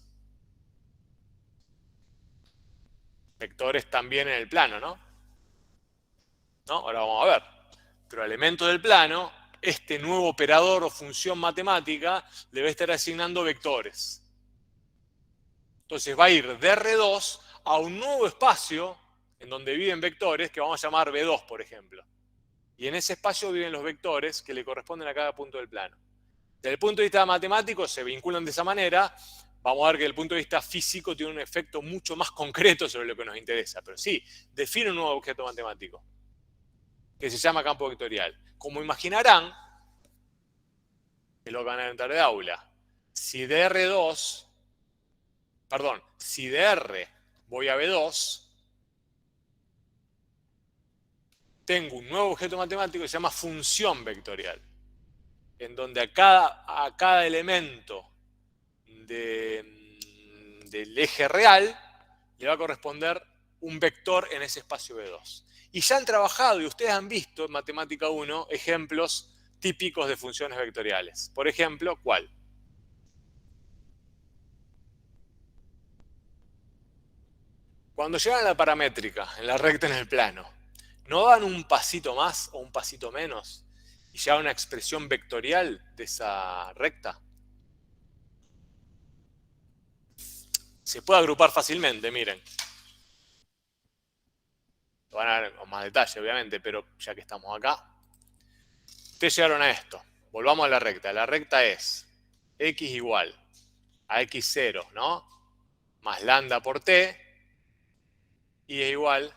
Vectores también en el plano, ¿no? ¿No? Ahora vamos a ver. Pero a elementos del plano, este nuevo operador o función matemática debe estar asignando vectores. Entonces va a ir de R2 a un nuevo espacio en donde viven vectores que vamos a llamar B2, por ejemplo. Y en ese espacio viven los vectores que le corresponden a cada punto del plano. Desde el punto de vista matemático se vinculan de esa manera. Vamos a ver que desde el punto de vista físico tiene un efecto mucho más concreto sobre lo que nos interesa. Pero sí, define un nuevo objeto matemático que se llama campo vectorial. Como imaginarán, que lo van a entrar de aula, si de R voy a B2, tengo un nuevo objeto matemático que se llama función vectorial, en donde a cada elemento del eje real, le va a corresponder un vector en ese espacio B2. Y ya han trabajado y ustedes han visto en Matemática 1 ejemplos típicos de funciones vectoriales. Por ejemplo, ¿cuál? Cuando llegan a la paramétrica, en la recta en el plano, ¿no dan un pasito más o un pasito menos y ya una expresión vectorial de esa recta? Se puede agrupar fácilmente, miren. Lo van a ver con más detalle, obviamente, pero ya que estamos acá. Ustedes llegaron a esto. Volvamos a la recta. La recta es x igual a x0, ¿no? Más lambda por t. Y es igual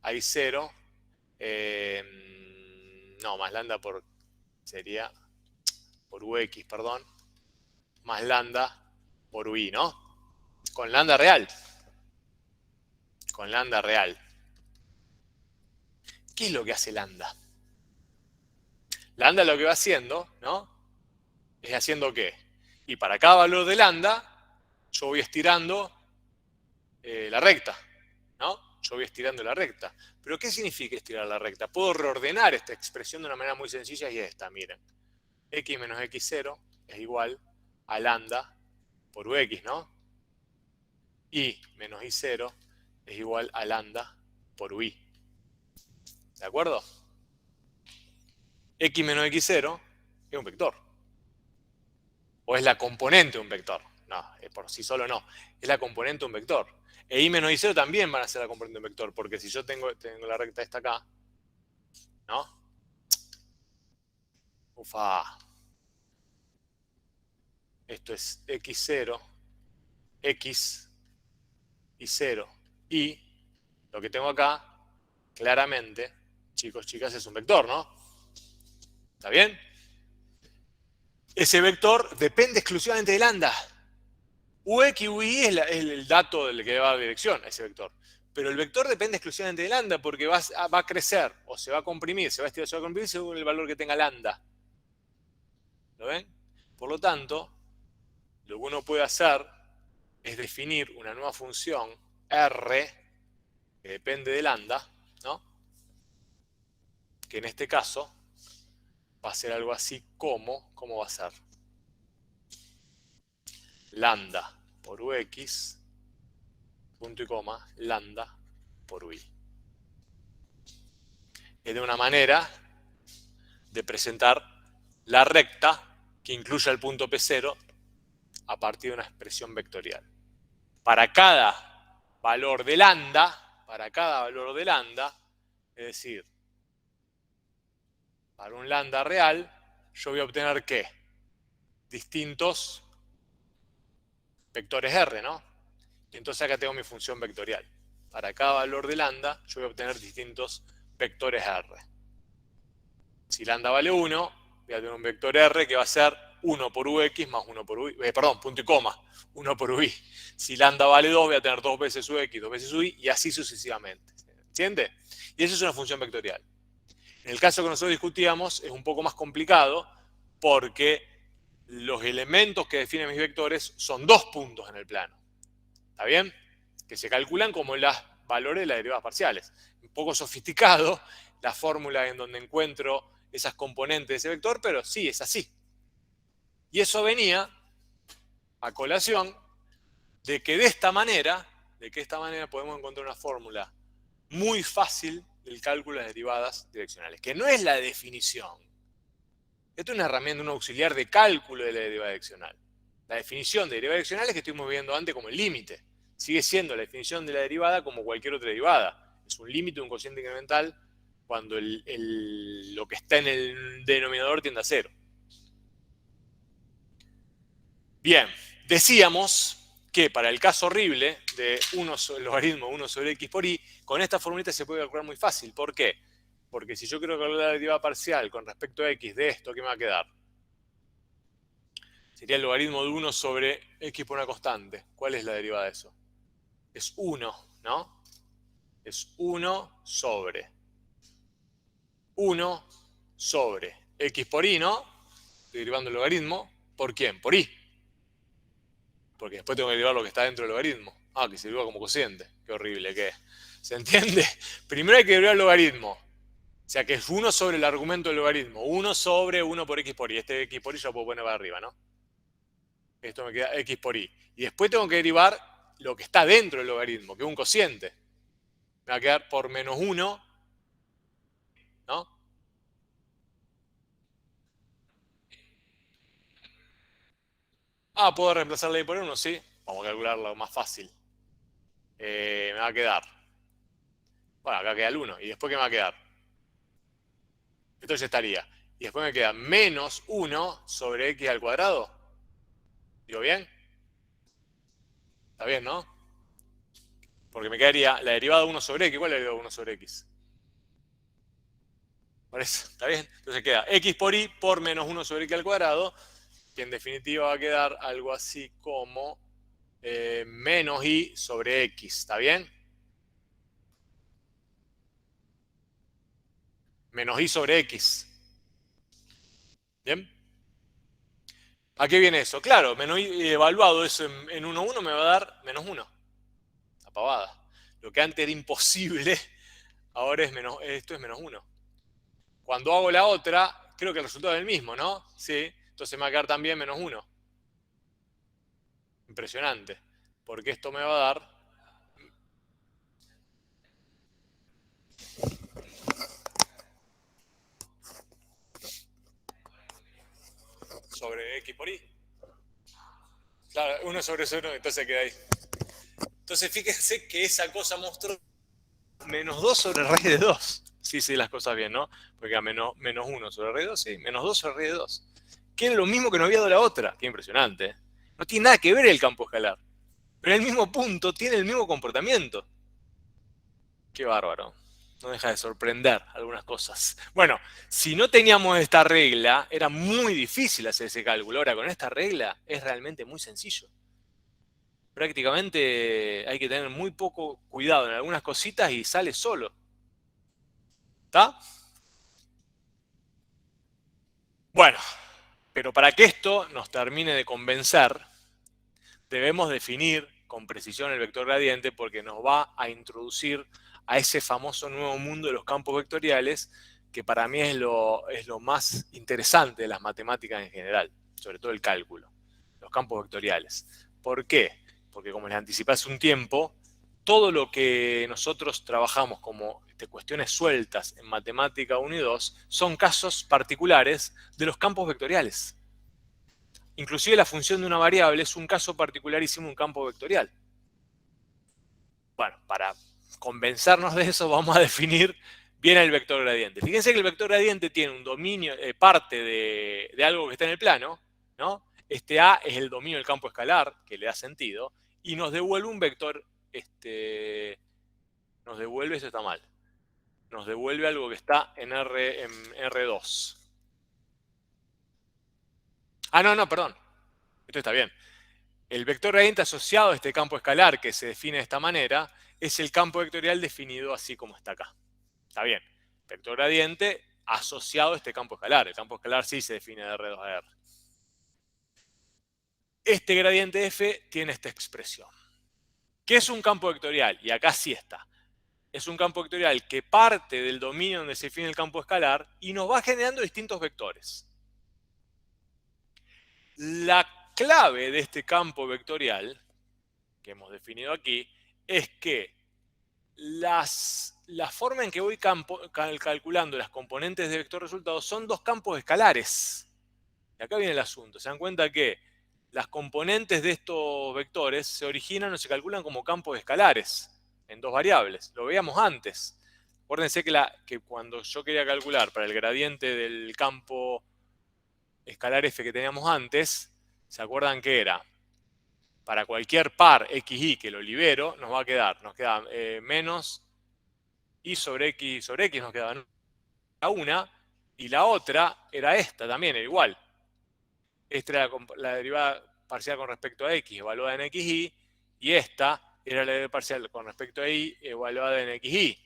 a i0. No, más lambda por... sería por ux, perdón. Más lambda por ui, ¿no? Con lambda real. Con lambda real. ¿Qué es lo que hace lambda? Lambda lo que va haciendo, ¿no? Es haciendo ¿qué? Y para cada valor de lambda, yo voy estirando la recta, ¿no? Yo voy estirando la recta. ¿Pero qué significa estirar la recta? Puedo reordenar esta expresión de una manera muy sencilla y es esta, miren. X menos x0 es igual a lambda por ux, ¿no? Y menos i0 es igual a lambda por ui. ¿De acuerdo? X menos x0 es un vector. O es la componente de un vector. No, por sí solo no. Es la componente de un vector. E i menos i0 también van a ser la componente de un vector. Porque si yo tengo la recta esta acá, ¿no? Ufa. Esto es x0, x y 0. Y lo que tengo acá, claramente, chicos, chicas, es un vector, ¿no? ¿Está bien? Ese vector depende exclusivamente de lambda. Ux y ui es el dato del que va a la dirección, ese vector. Pero el vector depende exclusivamente de lambda porque va a crecer o se va a comprimir, se va a estirar, se va a comprimir según el valor que tenga lambda. ¿Lo ven? Por lo tanto, lo que uno puede hacer es definir una nueva función R que depende de lambda, ¿no? Que en este caso va a ser algo así como, ¿cómo va a ser? Lambda por ux, punto y coma, lambda por ui. Es de una manera de presentar la recta que incluya el punto P0 a partir de una expresión vectorial. Para cada valor de lambda, es decir, para un lambda real, yo voy a obtener ¿qué? Distintos vectores R, ¿no? Y entonces acá tengo mi función vectorial. Para cada valor de lambda, yo voy a obtener distintos vectores R. Si lambda vale 1, voy a tener un vector R que va a ser 1 por ux más 1 por ui, punto y coma, 1 por ui. Si lambda vale 2, voy a tener 2 veces ux, 2 veces ui, y así sucesivamente. ¿Entiende? Y eso es una función vectorial. En el caso que nosotros discutíamos es un poco más complicado porque los elementos que definen mis vectores son dos puntos en el plano. ¿Está bien? Que se calculan como los valores de las derivadas parciales. Un poco sofisticado la fórmula en donde encuentro esas componentes de ese vector, pero sí, es así. Y eso venía a colación de que de esta manera podemos encontrar una fórmula muy fácil del cálculo de las derivadas direccionales, que no es la definición. Esto es una herramienta, un auxiliar de cálculo de la derivada direccional. La definición de derivada direccional es que estuvimos viendo antes como el límite. Sigue siendo la definición de la derivada como cualquier otra derivada. Es un límite de un cociente incremental cuando lo que está en el denominador tiende a cero. Bien, decíamos que para el caso horrible de el logaritmo 1 sobre x por y, con esta formulita se puede calcular muy fácil. ¿Por qué? Porque si yo quiero calcular la derivada parcial con respecto a x de esto, ¿qué me va a quedar? Sería el logaritmo de 1 sobre x por una constante. ¿Cuál es la derivada de eso? Es 1, ¿no? Es 1 sobre x por y, ¿no? Estoy derivando el logaritmo. ¿Por quién? Por y. Porque después tengo que derivar lo que está dentro del logaritmo. Ah, que se deriva como cociente. Qué horrible que es. ¿Se entiende? Primero hay que derivar el logaritmo. O sea, que es 1 sobre el argumento del logaritmo. 1 sobre 1 por x por y. Este x por y yo lo puedo poner para arriba, ¿no? Esto me queda x por y. Y después tengo que derivar lo que está dentro del logaritmo, que es un cociente. Me va a quedar por menos 1, ¿no? Ah, ¿puedo reemplazar la y por 1? Sí. Vamos a calcularlo más fácil. Me va a quedar. Bueno, acá queda el 1. ¿Y después qué me va a quedar? Esto ya estaría. Y después me queda menos 1 sobre x al cuadrado. ¿Digo bien? ¿Está bien, no? Porque me quedaría la derivada de 1 sobre x. ¿Cuál es la derivada de 1 sobre x? Por eso, ¿está bien? Entonces queda x por y por menos 1 sobre x al cuadrado, que en definitiva va a quedar algo así como menos y sobre x. ¿Está bien? Menos y sobre x. ¿Bien? ¿A qué viene eso? Claro, menos y evaluado eso en 1, 1 me va a dar menos 1. La pavada. Lo que antes era imposible, ahora es menos, esto es menos 1. Cuando hago la otra, creo que el resultado es el mismo, ¿no? Sí. Entonces me va a quedar también menos 1. Impresionante. Porque esto me va a dar sobre x por y. Claro, 1 sobre 0, entonces queda ahí. Entonces fíjense que esa cosa mostró menos 2 sobre raíz de 2. Sí, sí, las cosas bien, ¿no? Porque a menos 1 sobre raíz de 2, sí, menos 2 sobre raíz de 2. Que es lo mismo que no había dado la otra. Qué impresionante, ¿eh? No tiene nada que ver el campo escalar. Pero en el mismo punto tiene el mismo comportamiento. Qué bárbaro. No deja de sorprender algunas cosas. Bueno, si no teníamos esta regla, era muy difícil hacer ese cálculo. Ahora, con esta regla es realmente muy sencillo. Prácticamente hay que tener muy poco cuidado en algunas cositas y sale solo. ¿Está? Bueno, pero para que esto nos termine de convencer, debemos definir con precisión el vector gradiente porque nos va a introducir a ese famoso nuevo mundo de los campos vectoriales que para mí es lo más interesante de las matemáticas en general, sobre todo el cálculo, los campos vectoriales. ¿Por qué? Porque como les anticipé hace un tiempo, todo lo que nosotros trabajamos como cuestiones sueltas en matemática 1 y 2 son casos particulares de los campos vectoriales. Inclusive la función de una variable es un caso particularísimo, un campo vectorial. Bueno, para convencernos de eso vamos a definir bien el vector gradiente. Fíjense que el vector gradiente tiene un dominio, parte de algo que está en el plano, ¿no? Este A es el dominio del campo escalar, que le da sentido, y nos devuelve un vector, nos devuelve, eso está mal, nos devuelve algo que está en R2. Ah, no, perdón, esto está bien. El vector gradiente asociado a este campo escalar que se define de esta manera es el campo vectorial definido así como está acá. Está bien. Vector gradiente asociado a este campo escalar. El campo escalar sí se define de R2 a R. Este gradiente f tiene esta expresión. ¿Qué es un campo vectorial? Y acá sí está. Es un campo vectorial que parte del dominio donde se define el campo escalar y nos va generando distintos vectores. La clave de este campo vectorial que hemos definido aquí es que la forma en que voy calculando las componentes de vector resultado son dos campos escalares. Y acá viene el asunto. Se dan cuenta que las componentes de estos vectores se originan o se calculan como campos escalares en dos variables. Lo veíamos antes. Acuérdense que cuando yo quería calcular para el gradiente del campo escalar f que teníamos antes, ¿se acuerdan que era? Para cualquier par xy que lo libero, nos queda menos y sobre x nos queda una, y la otra era esta también, era igual. Esta era la derivada parcial con respecto a x evaluada en xy, y esta era la derivada parcial con respecto a y evaluada en xy.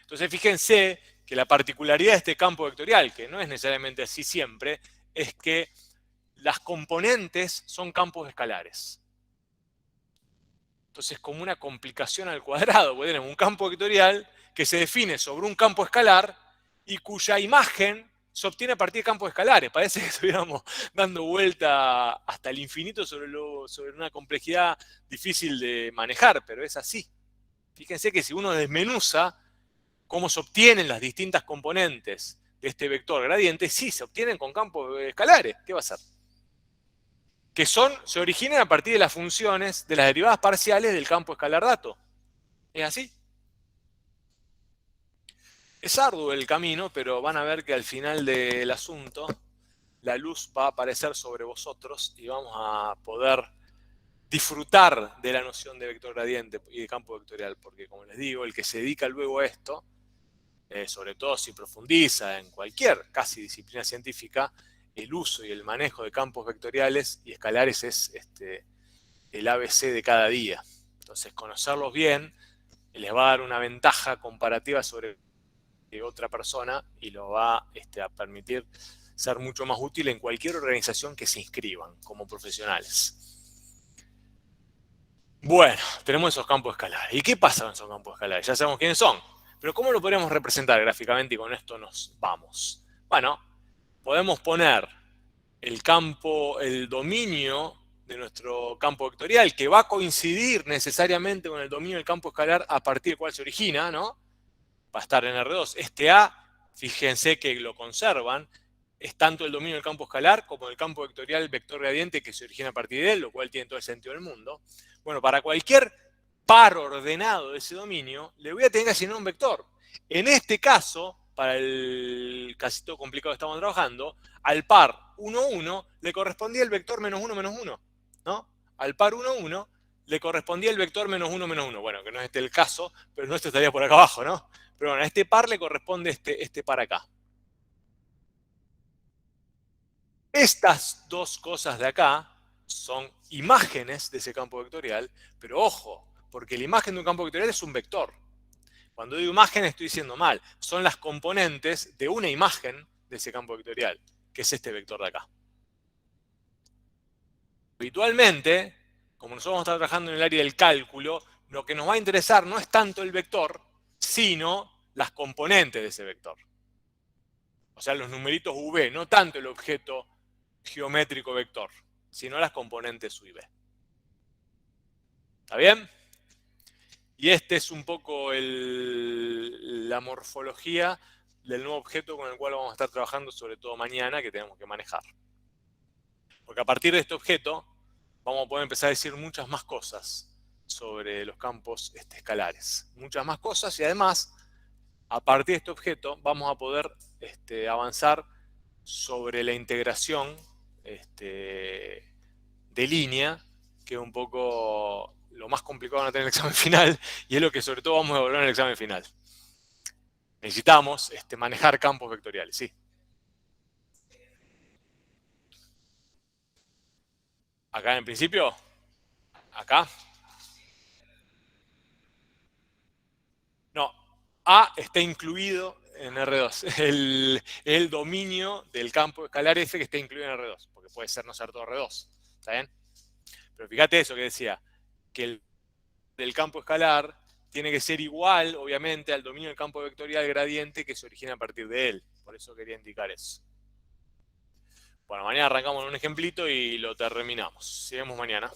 Entonces fíjense que la particularidad de este campo vectorial, que no es necesariamente así siempre, es que las componentes son campos escalares. Entonces, como una complicación al cuadrado, porque tenemos un campo vectorial que se define sobre un campo escalar y cuya imagen se obtiene a partir de campos escalares. Parece que estuviéramos dando vuelta hasta el infinito sobre una complejidad difícil de manejar, pero es así. Fíjense que si uno desmenuza cómo se obtienen las distintas componentes de este vector gradiente, sí, se obtienen con campos escalares. ¿Qué va a ser? Que se originan a partir de las funciones de las derivadas parciales del campo escalar dato. ¿Es así? Es arduo el camino, pero van a ver que al final del asunto la luz va a aparecer sobre vosotros y vamos a poder disfrutar de la noción de vector gradiente y de campo vectorial, porque como les digo, el que se dedica luego a esto, sobre todo si profundiza en cualquier casi disciplina científica, el uso y el manejo de campos vectoriales y escalares es el ABC de cada día. Entonces, conocerlos bien les va a dar una ventaja comparativa sobre otra persona y lo va a permitir ser mucho más útil en cualquier organización que se inscriban como profesionales. Bueno, tenemos esos campos escalares. ¿Y qué pasa con esos campos escalares? Ya sabemos quiénes son, pero ¿cómo lo podemos representar gráficamente? Y con esto nos vamos. Bueno, podemos poner el dominio de nuestro campo vectorial, que va a coincidir necesariamente con el dominio del campo escalar a partir del cual se origina, ¿no? Va a estar en R2. Este A, fíjense que lo conservan, es tanto el dominio del campo escalar como el campo vectorial vector gradiente que se origina a partir de él, lo cual tiene todo el sentido del mundo. Bueno, para cualquier par ordenado de ese dominio, le voy a tener que asignar un vector. En este caso, para el casito complicado que estamos trabajando, al par 1, 1 le correspondía el vector menos 1, menos 1, ¿no? Al par 1, 1 le correspondía el vector menos 1, menos 1. Bueno, que no es este el caso, pero nuestro estaría por acá abajo, ¿no? Pero bueno, a este par le corresponde este par acá. Estas dos cosas de acá son imágenes de ese campo vectorial, pero ojo, porque la imagen de un campo vectorial es un vector. Cuando digo imagen estoy diciendo mal, son las componentes de una imagen de ese campo vectorial, que es este vector de acá. Habitualmente, como nosotros vamos a estar trabajando en el área del cálculo, lo que nos va a interesar no es tanto el vector, sino las componentes de ese vector. O sea, los numeritos V, no tanto el objeto geométrico vector, sino las componentes U y V. ¿Está bien? Y este es un poco la morfología del nuevo objeto con el cual vamos a estar trabajando, sobre todo mañana, que tenemos que manejar. Porque a partir de este objeto vamos a poder empezar a decir muchas más cosas sobre los campos escalares. Muchas más cosas y además, a partir de este objeto vamos a poder avanzar sobre la integración de línea, que es un poco lo más complicado de tener en el examen final, y es lo que sobre todo vamos a evaluar en el examen final. Necesitamos manejar campos vectoriales, sí. Acá en principio, acá. No, A está incluido en R2. El dominio del campo escalar F que está incluido en R2, porque puede ser no ser todo R2. ¿Está bien? Pero fíjate eso que decía, que el campo escalar tiene que ser igual, obviamente, al dominio del campo vectorial gradiente que se origina a partir de él. Por eso quería indicar eso. Bueno, mañana arrancamos en un ejemplito y lo terminamos. Seguimos mañana.